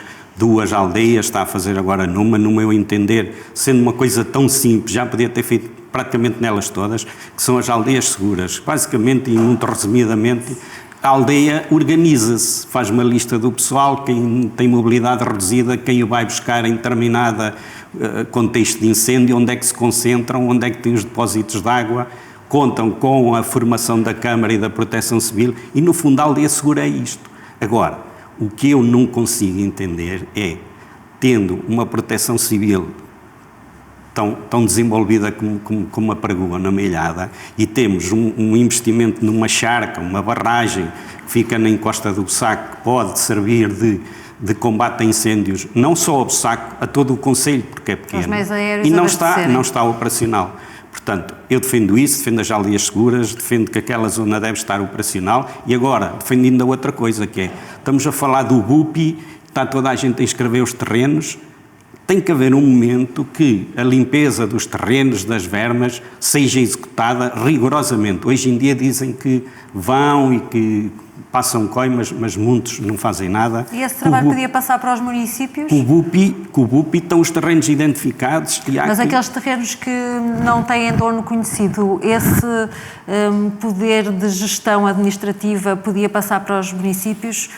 aldeias, está a fazer agora numa, no meu entender, sendo uma coisa tão simples, já podia ter feito praticamente nelas todas, que são as aldeias seguras. Basicamente e muito resumidamente, a aldeia organiza-se, faz uma lista do pessoal, quem tem mobilidade reduzida, quem o vai buscar em determinada contexto de incêndio, onde é que se concentram, onde é que tem os depósitos de água, contam com a formação da Câmara e da Proteção Civil e, no fundo, a aldeia segura é isto. Agora, o que eu não consigo entender é, tendo uma Proteção Civil tão desenvolvida como a Pragoa, na Meilhada, e temos um investimento numa charca, uma barragem que fica na encosta do Bussaco, que pode servir de combate a incêndios, não só ao Bussaco, a todo o concelho, porque é pequeno, e não está operacional. Portanto, eu defendo isso, defendo as aldeias seguras, defendo que aquela zona deve estar operacional e agora, defendo ainda outra coisa, que é, estamos a falar do BUPI, está toda a gente a inscrever os terrenos, tem que haver um momento que a limpeza dos terrenos, das vermas, seja executada rigorosamente. Hoje em dia dizem que vão e que passam coimas, mas muitos não fazem nada. E esse trabalho podia passar para os municípios? Com o BUPI estão os terrenos identificados. Mas aqueles terrenos que não têm dono conhecido, esse poder de gestão administrativa podia passar para os municípios?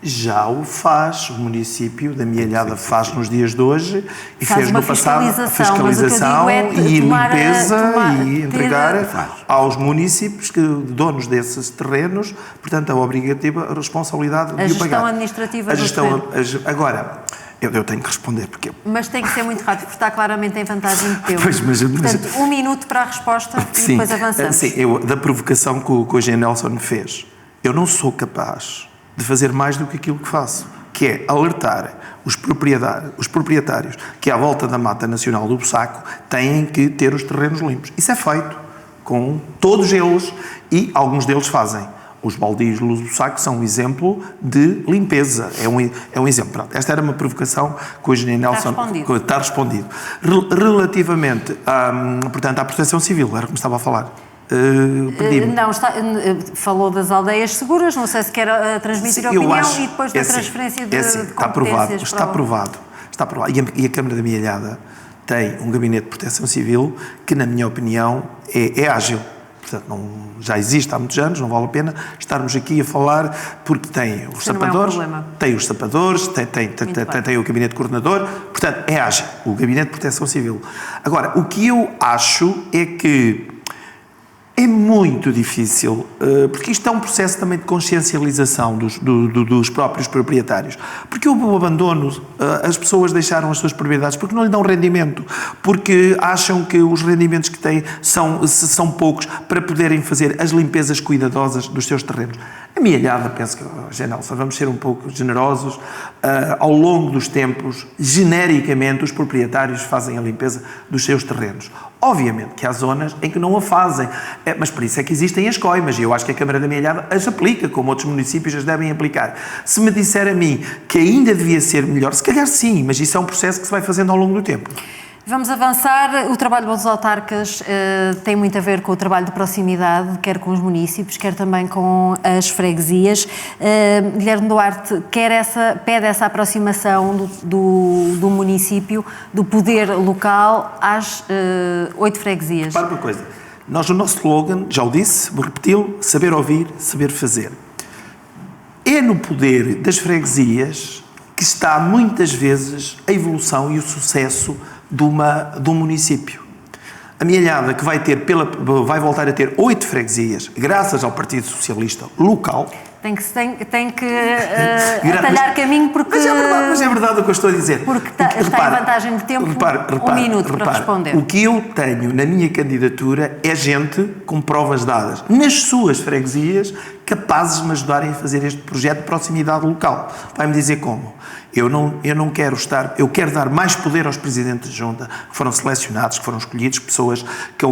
Já o faz, o município da Mielhada faz nos dias de hoje e fez no passado a fiscalização e limpeza e entregar aos municípios, donos desses terrenos, portanto a obrigativa responsabilidade de o pagar. A gestão administrativa do terreno. Agora, eu tenho que responder porque... Mas tem que ser muito rápido, porque está claramente em vantagem de tempo. Portanto, 1 minuto para a resposta e depois avançamos. Sim, da provocação que o Jean Nelson fez, eu não sou capaz de fazer mais do que aquilo que faço, que é alertar os proprietários que à volta da Mata Nacional do Bussaco têm que ter os terrenos limpos. Isso é feito com todos eles e alguns deles fazem. Os baldios do Bussaco são um exemplo de limpeza, é um exemplo. Pronto, esta era uma provocação que o Jean Nelson está respondido. Relativamente portanto, à Proteção Civil, era como estava a falar. Não, falou das aldeias seguras, não sei se quer transmitir a opinião e depois da transferência de competências. Está aprovado. E a Câmara da Mielhada tem um gabinete de proteção civil que, na minha opinião, é ágil. Portanto, já existe há muitos anos, não vale a pena estarmos aqui a falar, porque tem os sapadores, tem o gabinete coordenador, portanto, é ágil, o gabinete de proteção civil. Agora, o que eu acho é que é muito difícil, porque isto é um processo também de consciencialização dos próprios proprietários. Porque o abandono, as pessoas deixaram as suas propriedades porque não lhe dão rendimento, porque acham que os rendimentos que têm são poucos para poderem fazer as limpezas cuidadosas dos seus terrenos. A Mielhada, penso que, Jean Nelson, vamos ser um pouco generosos, ao longo dos tempos, genericamente, os proprietários fazem a limpeza dos seus terrenos. Obviamente que há zonas em que não a fazem, mas por isso é que existem as coimas, e eu acho que a Câmara da Mielhada as aplica, como outros municípios as devem aplicar. Se me disser a mim que ainda devia ser melhor, se calhar sim, mas isso é um processo que se vai fazendo ao longo do tempo. Vamos avançar. O trabalho dos autarcas tem muito a ver com o trabalho de proximidade, quer com os municípios, quer também com as freguesias. Guilherme Duarte pede essa aproximação do município, do poder local às 8 freguesias. Repare uma coisa, nós no nosso slogan, já o disse, vou repeti-lo, saber ouvir, saber fazer. É no poder das freguesias que está muitas vezes a evolução e o sucesso de um município. A Mielhada, que vai voltar a ter 8 freguesias, graças ao Partido Socialista local. Tem que atalhar caminho porque... Mas é verdade o que eu estou a dizer. Porque está em vantagem de tempo, um minuto para responder. O que eu tenho na minha candidatura é gente com provas dadas nas suas freguesias capazes de me ajudarem a fazer este projeto de proximidade local. Vai-me dizer como? Eu não quero eu quero dar mais poder aos presidentes de junta que foram selecionados, que foram escolhidos, pessoas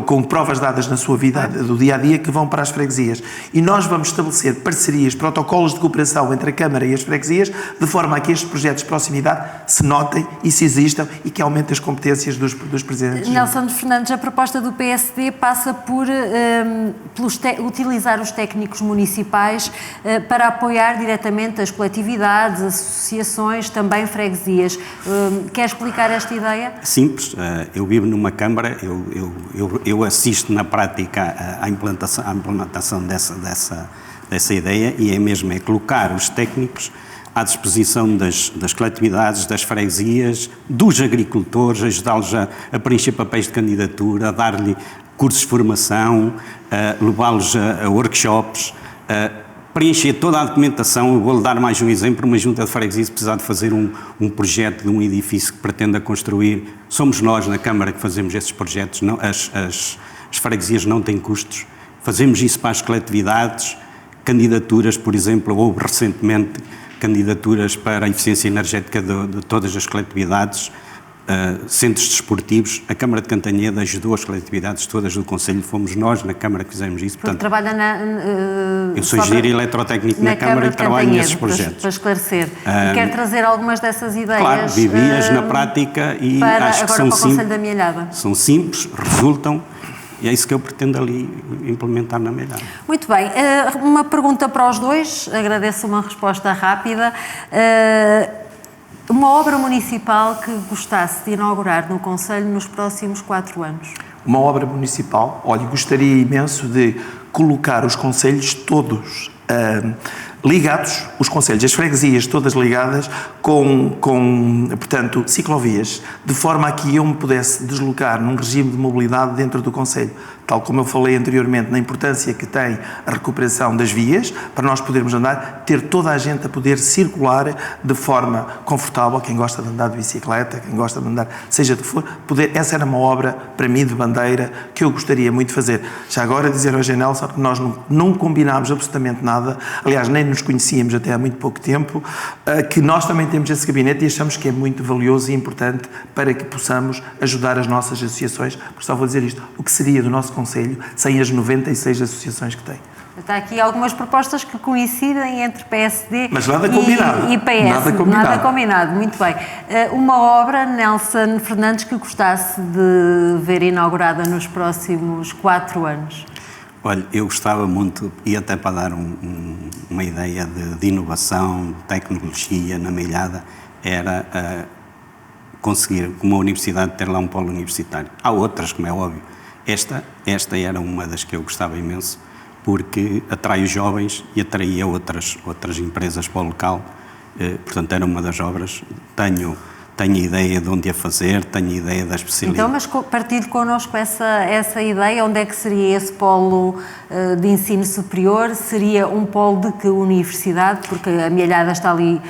com provas dadas na sua vida do dia-a-dia que vão para as freguesias. E nós vamos estabelecer parcerias, protocolos de cooperação entre a Câmara e as freguesias, de forma a que estes projetos de proximidade se notem e se existam e que aumentem as competências dos presidentes de junta. Nelson Fernandes, a proposta do PSD passa por utilizar os técnicos municipais para apoiar diretamente as coletividades, associações, também freguesias. Quer explicar esta ideia? Simples. Eu vivo numa Câmara, eu assisto na prática à implementação dessa ideia e é colocar os técnicos à disposição das coletividades, das freguesias, dos agricultores, ajudá-los a preencher papéis de candidatura, a dar-lhe cursos de formação, levá-los a workshops, preencher toda a documentação. Eu vou-lhe dar mais um exemplo. Uma junta de freguesia, se precisar de fazer um projeto de um edifício que pretenda construir, somos nós na Câmara que fazemos esses projetos, não, as freguesias não têm custos, fazemos isso para as coletividades, candidaturas, por exemplo, houve recentemente candidaturas para a eficiência energética de todas as coletividades, centros desportivos. A Câmara de Cantanhede ajudou as coletividades todas do Conselho, fomos nós na Câmara que fizemos isso. Portanto, trabalha eu sou engenheiro eletrotécnico na Câmara e trabalho nesses projetos. Para esclarecer. E quer trazer algumas dessas ideias? Claro, vivi-as na prática e acho que são simples. Da Mielhada. São simples, resultam. E é isso que eu pretendo ali implementar na Mielhada. Muito bem. Uma pergunta para os dois, agradeço uma resposta rápida. Uma obra municipal que gostasse de inaugurar no Conselho nos próximos 4 anos? Uma obra municipal? Olha, gostaria imenso de colocar os concelhos todos ligados, os concelhos, as freguesias todas ligadas portanto, ciclovias, de forma a que eu me pudesse deslocar num regime de mobilidade dentro do concelho, tal como eu falei anteriormente na importância que tem a recuperação das vias, para nós podermos andar, ter toda a gente a poder circular de forma confortável, quem gosta de andar de bicicleta, quem gosta de andar, seja de que for, essa era uma obra, para mim, de bandeira, que eu gostaria muito de fazer. Já agora dizer ao Nelson que nós não combinámos absolutamente nada, aliás, nem nos conhecíamos até há muito pouco tempo, que nós também temos esse gabinete e achamos que é muito valioso e importante para que possamos ajudar as nossas associações, porque só vou dizer isto, o que seria do nosso Conselho sem as 96 associações que tem. Está aqui algumas propostas que coincidem entre PSD mas nada combinado. E PS. Nada combinado, muito bem. Uma obra, Nelson Fernandes, que gostasse de ver inaugurada nos próximos 4 anos? Olha, eu gostava muito, e até para dar uma ideia de inovação, de tecnologia na Mielhada, era conseguir, como a universidade, ter lá um polo universitário. Há outras, como é óbvio. Esta era uma das que eu gostava imenso, porque atrai os jovens e atraía outras empresas para o local. Portanto, era uma das obras. Tenho ideia de onde a fazer, tenho ideia da especialidade. Então, mas partilhe connosco essa ideia. Onde é que seria esse polo de ensino superior? Seria um polo de que universidade? Porque a Mielhada está ali,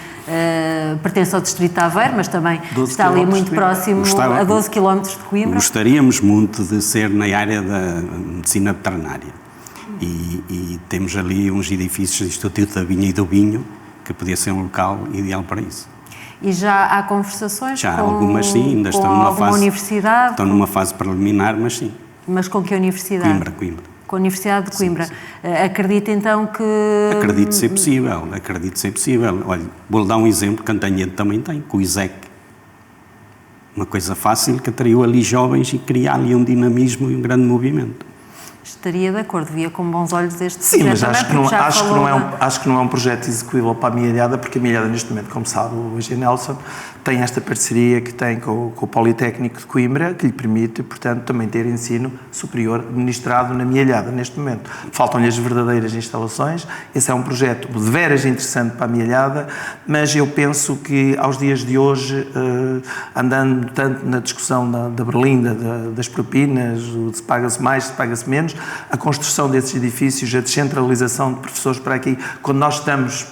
pertence ao distrito de Aveiro, mas também está ali muito próximo, a 12 km de Coimbra. Gostaríamos muito de ser na área da medicina veterinária. E temos ali uns edifícios do Instituto da Vinha e do Vinho, que podia ser um local ideal para isso. E já há conversações Já com, algumas sim, ainda estão numa alguma fase, universidade? estão numa fase preliminar, mas sim. Mas com que universidade? Coimbra. Com a Universidade de Coimbra. Sim. Acredita então que... Acredito ser possível. Olha, vou-lhe dar um exemplo, Cantanhede também tem, com o ISEC. Uma coisa fácil que atraiu ali jovens e cria ali um dinamismo e um grande movimento. Estaria de acordo, via com bons olhos este Sim, projeto. mas Também, acho que não é um projeto execuível para a Mialhada, porque a Mialhada, neste momento, como sabe o Engenheiro Nelson, tem esta parceria que tem com o Politécnico de Coimbra, que lhe permite, portanto, também ter ensino superior ministrado na Mialhada, neste momento. Faltam-lhe as verdadeiras instalações. Esse é um projeto de veras interessante para a Mialhada, mas eu penso que, aos dias de hoje, andando tanto na discussão da berlinda, das propinas, se paga-se mais, se paga-se menos, a construção desses edifícios, a descentralização de professores para aqui, quando nós estamos,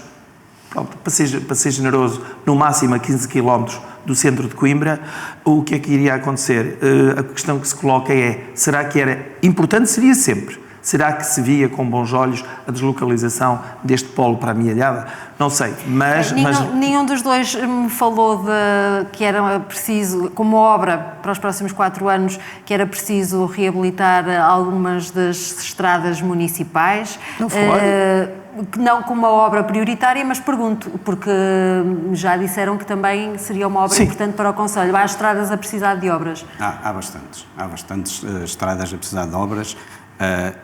pronto, para ser generoso, no máximo a 15 km do centro de Coimbra, o que é que iria acontecer? A questão que se coloca é, será que era importante? Seria sempre. Será que se via com bons olhos a deslocalização deste polo para a Mialhada? Não sei, mas... Nenhum dos dois me falou de que era preciso, como obra para os próximos 4 anos, que era preciso reabilitar algumas das estradas municipais. Não falaram? Não como uma obra prioritária, mas pergunto, porque já disseram que também seria uma obra importante para o concelho. Há estradas a precisar de obras? Há bastantes estradas a precisar de obras.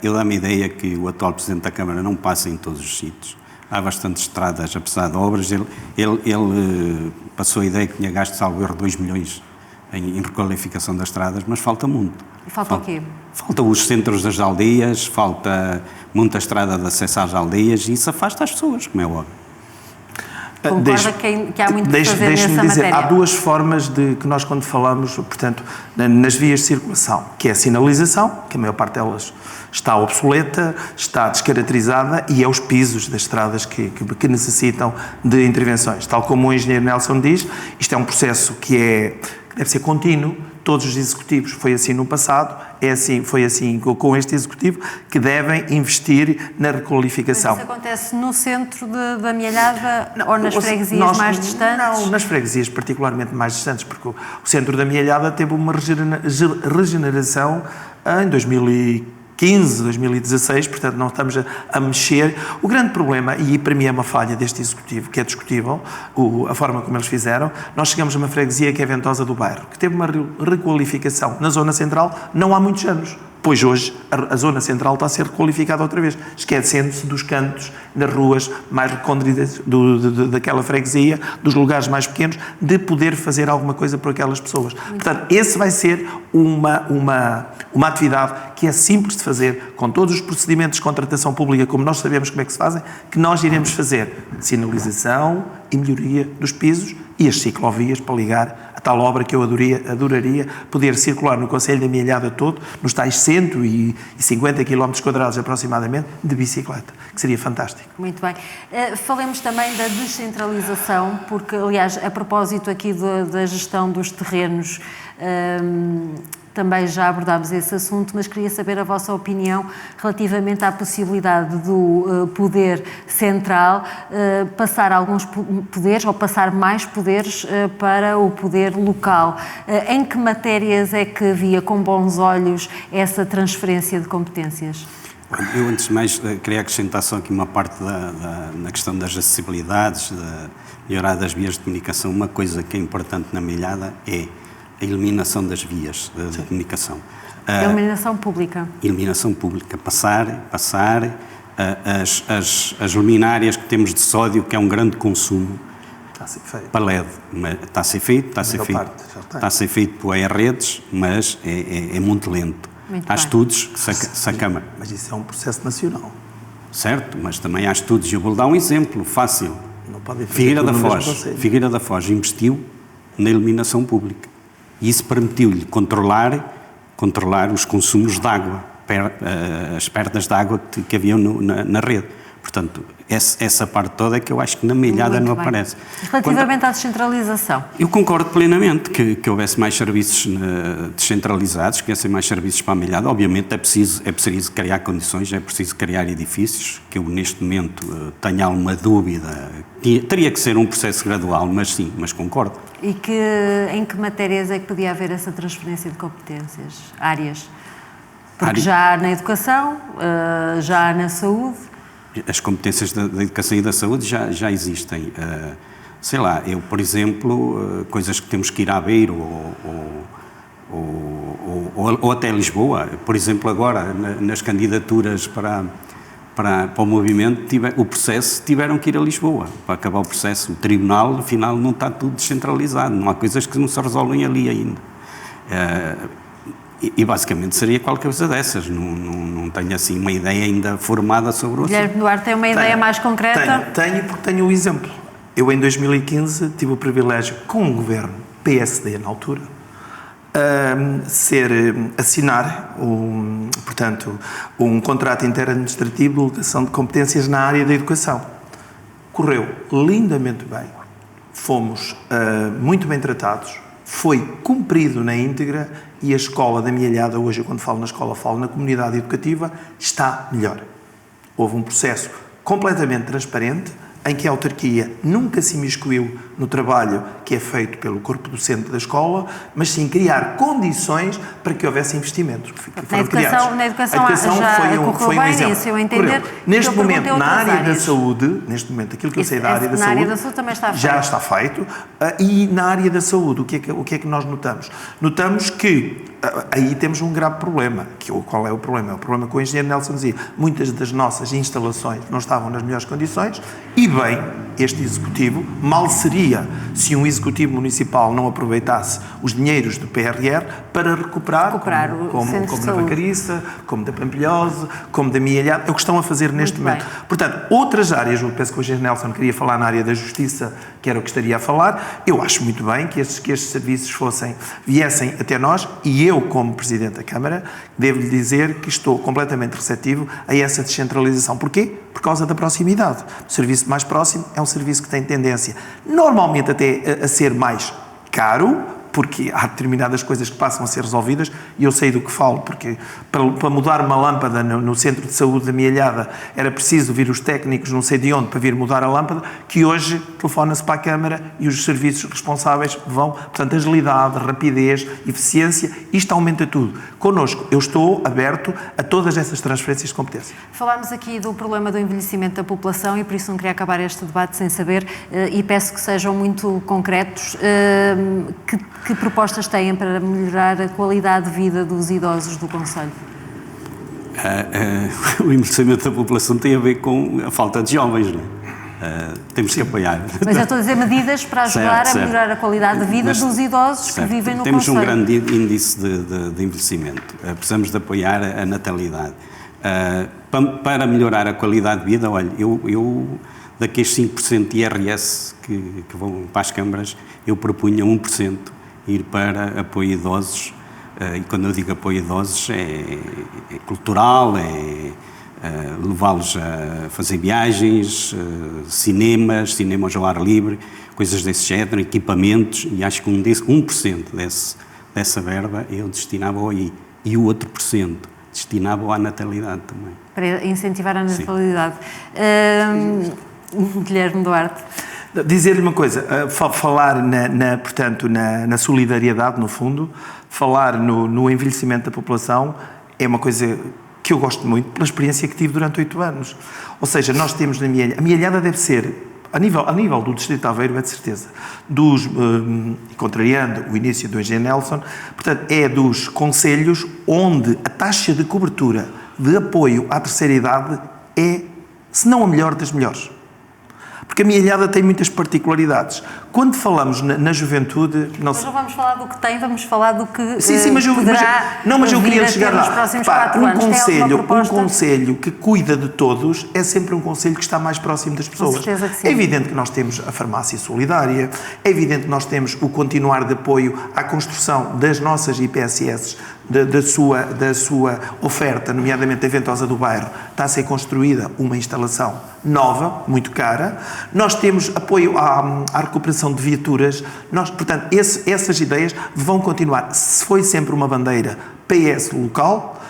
Eu dá-me a ideia que o atual Presidente da Câmara não passa em todos os sítios. Há bastantes estradas a precisar de obras. Ele passou a ideia que tinha gasto, salvo erro, 2 milhões em requalificação das estradas, mas falta muito. E falta o quê? Falta os centros das aldeias, falta muita estrada de acesso às aldeias e isso afasta as pessoas, como é óbvio. Concorda que há muito que fazer nessa matéria? Há duas formas de que nós, quando falamos, portanto, nas vias de circulação, que é a sinalização, que a maior parte delas está obsoleta, está descaracterizada, e é os pisos das estradas que necessitam de intervenções. Tal como o engenheiro Nelson diz, isto é um processo que deve ser contínuo. Todos os executivos, foi assim no passado, foi assim com este executivo, que devem investir na requalificação. Mas isso acontece no centro da Mialhada ou nas freguesias mais distantes? Não, nas freguesias particularmente mais distantes, porque o centro da Mialhada teve uma regeneração em 2015, 2016, portanto não estamos a mexer. O grande problema, e para mim é uma falha deste executivo, que é discutível, a forma como eles fizeram, nós chegamos a uma freguesia que é Ventosa do Bairro, que teve uma requalificação na zona central não há muitos anos, pois hoje a zona central está a ser requalificada outra vez, esquecendo-se dos cantos, nas ruas mais recônditas daquela freguesia, dos lugares mais pequenos, de poder fazer alguma coisa por aquelas pessoas. Portanto, esse vai ser uma atividade que é simples de fazer, com todos os procedimentos de contratação pública, como nós sabemos como é que se fazem, que nós iremos fazer sinalização e melhoria dos pisos e as ciclovias para ligar a tal obra que eu adoraria poder circular no Concelho da Mialhada todo, nos tais 150 km² aproximadamente, de bicicleta, que seria fantástico. Muito bem. Falemos também da descentralização, porque, aliás, a propósito aqui da gestão dos terrenos, também já abordámos esse assunto, mas queria saber a vossa opinião relativamente à possibilidade do poder central passar alguns poderes ou passar mais poderes para o poder local. Em que matérias é que via com bons olhos essa transferência de competências? Eu, antes de mais, queria acrescentar só aqui uma parte na questão das acessibilidades, de melhorar das vias de comunicação. Uma coisa que é importante na Mialhada é a eliminação das vias de comunicação. A iluminação pública. Iluminação pública. Passar as luminárias que temos de sódio, que é um grande consumo, Está a ser feito. para LED. Está a ser feito por redes, mas é muito lento. Há estudos que se a Câmara... Mas isso é um processo nacional. Certo, mas também há estudos. Eu vou dar um exemplo fácil. Não podem fazer Figueira tudo da Foz investiu na iluminação pública. E isso permitiu-lhe controlar os consumos de água, as perdas de água que haviam na rede. Portanto, essa parte toda é que eu acho que na Milhada não aparece. Relativamente à descentralização? Eu concordo plenamente que houvesse mais serviços descentralizados, que houvessem mais serviços para a Milhada. Obviamente é preciso criar condições, é preciso criar edifícios, que eu neste momento tenho alguma dúvida. Teria que ser um processo gradual, mas sim, mas concordo. E em que matérias é que podia haver essa transferência de competências? Áreas? Porque já há na educação, já há na saúde. As competências da educação e da saúde já existem. Sei lá, eu, por exemplo, coisas que temos que ir à Beiro ou até Lisboa. Por exemplo, agora, nas candidaturas para o movimento, o processo, tiveram que ir a Lisboa para acabar o processo. O tribunal, afinal, não está tudo descentralizado. Não há coisas que não se resolvem ali ainda. E basicamente seria qualquer coisa dessas, não tenho assim uma ideia ainda formada sobre o assunto. Guilherme Duarte tem uma ideia mais concreta? Tenho porque tenho um exemplo. Eu em 2015 tive o privilégio, com o governo PSD na altura, assinar um contrato interadministrativo de delegação de competências na área da educação. Correu lindamente bem, fomos muito bem tratados, foi cumprido na íntegra e a escola da Milhada, hoje eu quando falo na escola falo na comunidade educativa, está melhor. Houve um processo completamente transparente em que a autarquia nunca se imiscuiu no trabalho que é feito pelo corpo docente da escola, mas sim criar condições para que houvesse investimentos. Na educação já foi um exemplo. Isso eu entender. Neste momento, na área da saúde, aquilo que eu sei da área da saúde, área da saúde também está feito. Já está feito. E na área da saúde, o que é que nós notamos? Notamos que aí temos um grave problema. Qual é o problema? É o problema que o engenheiro Nelson dizia. Muitas das nossas instalações não estavam nas melhores condições e, bem, este executivo mal seria se um executivo municipal não aproveitasse os dinheiros do PRR para recuperar como na Vacariça, como da Pampilhosa, como da Milhada, é o que estão a fazer neste momento. Portanto, outras áreas, eu penso que o engenheiro Nelson queria falar na área da justiça, que era o que estaria a falar, eu acho muito bem que estes serviços viessem até nós e eu, como Presidente da Câmara, devo-lhe dizer que estou completamente receptivo a essa descentralização. Porquê? Por causa da proximidade. O serviço mais próximo é um serviço que tem tendência, normalmente até a ser mais caro, porque há determinadas coisas que passam a ser resolvidas, e eu sei do que falo, porque para mudar uma lâmpada no centro de saúde da Milhada era preciso vir os técnicos não sei de onde para vir mudar a lâmpada, que hoje telefona-se para a Câmara e os serviços responsáveis vão. Portanto, agilidade, rapidez, eficiência, isto aumenta tudo. Connosco, eu estou aberto a todas essas transferências de competência. Falámos aqui do problema do envelhecimento da população e por isso não queria acabar este debate sem saber, e peço que sejam muito concretos, que propostas têm para melhorar a qualidade de vida dos idosos do concelho? O envelhecimento da população tem a ver com a falta de jovens, não é? Temos que apoiar. Mas eu estou a dizer medidas para ajudar a melhorar a qualidade de vida dos idosos que vivem no concelho. Temos um grande índice de envelhecimento. Precisamos de apoiar a natalidade. Para melhorar a qualidade de vida, olha, eu daqueles 5% de IRS que vão para as câmaras, eu propunha 1% ir para apoio a idosos, e quando eu digo apoio a idosos é cultural, levá-los a fazer viagens, cinemas ao ar livre, coisas desse género, equipamentos, e acho que 1% dessa verba eu destinava aí, e o outro % destinava à natalidade também. Para incentivar a natalidade. Guilherme Duarte. Dizer-lhe uma coisa, falar portanto, na solidariedade, no fundo, falar no envelhecimento da população é uma coisa que eu gosto muito, pela experiência que tive durante 8 anos. Ou seja, nós temos a Milhada deve ser, a nível do Distrito de Aveiro, é de certeza, contrariando o início do engenheiro Nelson, portanto, é dos concelhos onde a taxa de cobertura de apoio à terceira idade é, se não a melhor, das melhores. Porque a Milhada tem muitas particularidades. Quando falamos na juventude... Nós não vamos falar do que tem, vamos falar do que mas eu queria chegar lá. Nos próximos 4 anos. Um conselho que cuida de todos é sempre um conselho que está mais próximo das pessoas. Com certeza que sim. É evidente que nós temos a farmácia solidária, é evidente que nós temos o continuar de apoio à construção das nossas IPSS, da sua oferta, nomeadamente a Ventosa do Bairro, está a ser construída uma instalação nova, muito cara. Nós temos apoio à recuperação de viaturas. Portanto, essas ideias vão continuar. Se foi sempre uma bandeira PS local,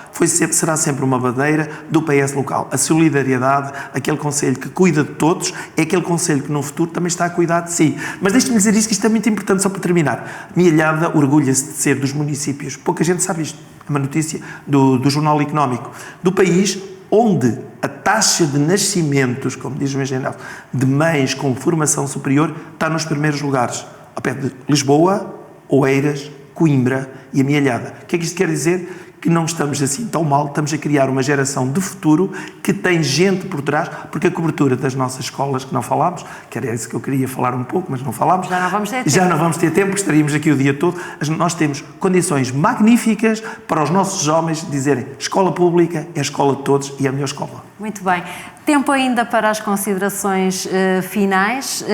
será sempre uma bandeira do PS local. A solidariedade, aquele conselho que cuida de todos, é aquele conselho que no futuro também está a cuidar de si. Mas deixe-me dizer isto, que isto é muito importante, só para terminar. Mialhada orgulha-se de ser dos municípios, pouca gente sabe isto, é uma notícia do Jornal Económico, do país onde a taxa de nascimentos, como diz o engenheiro Nelson, de mães com formação superior está nos primeiros lugares, ao pé de Lisboa, Oeiras, Coimbra e a Mialhada. O que é que isto quer dizer? Que não estamos assim tão mal, estamos a criar uma geração de futuro que tem gente por trás, porque a cobertura das nossas escolas, que não falámos, que era isso que eu queria falar um pouco, mas não falámos. Já não vamos ter tempo. Já não vamos ter tempo, porque estaríamos aqui o dia todo. Nós temos condições magníficas para os nossos jovens dizerem: escola pública é a escola de todos e é a melhor escola. Muito bem. Tempo ainda para as considerações finais.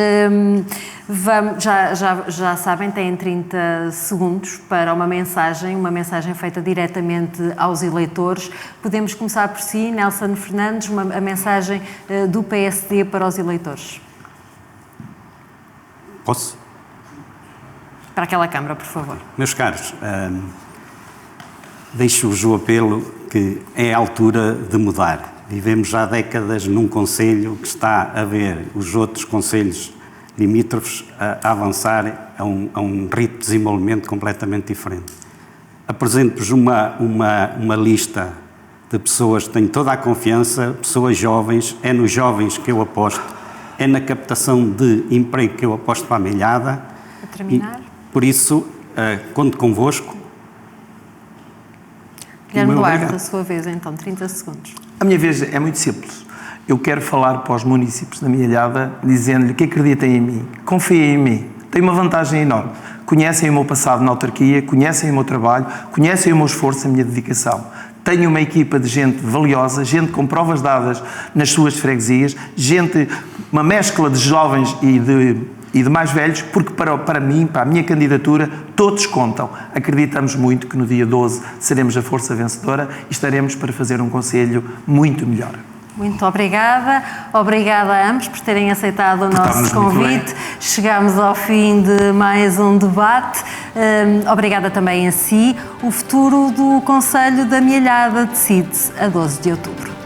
Já sabem, têm 30 segundos para uma mensagem feita diretamente aos eleitores. Podemos começar por si, Nelson Fernandes, a mensagem do PSD para os eleitores. Posso? Para aquela Câmara, por favor. Meus caros, deixo-vos o apelo que é a altura de mudar. Vivemos já há décadas num concelho que está a ver os outros concelhos limítrofes a avançar a um ritmo de desenvolvimento completamente diferente. Apresento-vos uma lista de pessoas que têm toda a confiança, pessoas jovens, é nos jovens que eu aposto, é na captação de emprego que eu aposto para a Mialhada. A terminar. Por isso, conto convosco. Guilherme Duarte, a sua vez, então, 30 segundos. A minha vez é muito simples. Eu quero falar para os municípios da Mialhada, dizendo-lhe que acreditem em mim, confiem em mim. Tenho uma vantagem enorme. Conhecem o meu passado na autarquia, conhecem o meu trabalho, conhecem o meu esforço, a minha dedicação. Tenho uma equipa de gente valiosa, gente com provas dadas nas suas freguesias, uma mescla de jovens e de mais velhos, porque para mim, para a minha candidatura, todos contam. Acreditamos muito que no dia 12 seremos a força vencedora e estaremos para fazer um concelho muito melhor. Muito obrigada. Obrigada a ambos por terem aceitado o nosso convite. Chegámos ao fim de mais um debate. Obrigada também a si. O futuro do Conselho da Mialhada decide-se a 12 de outubro.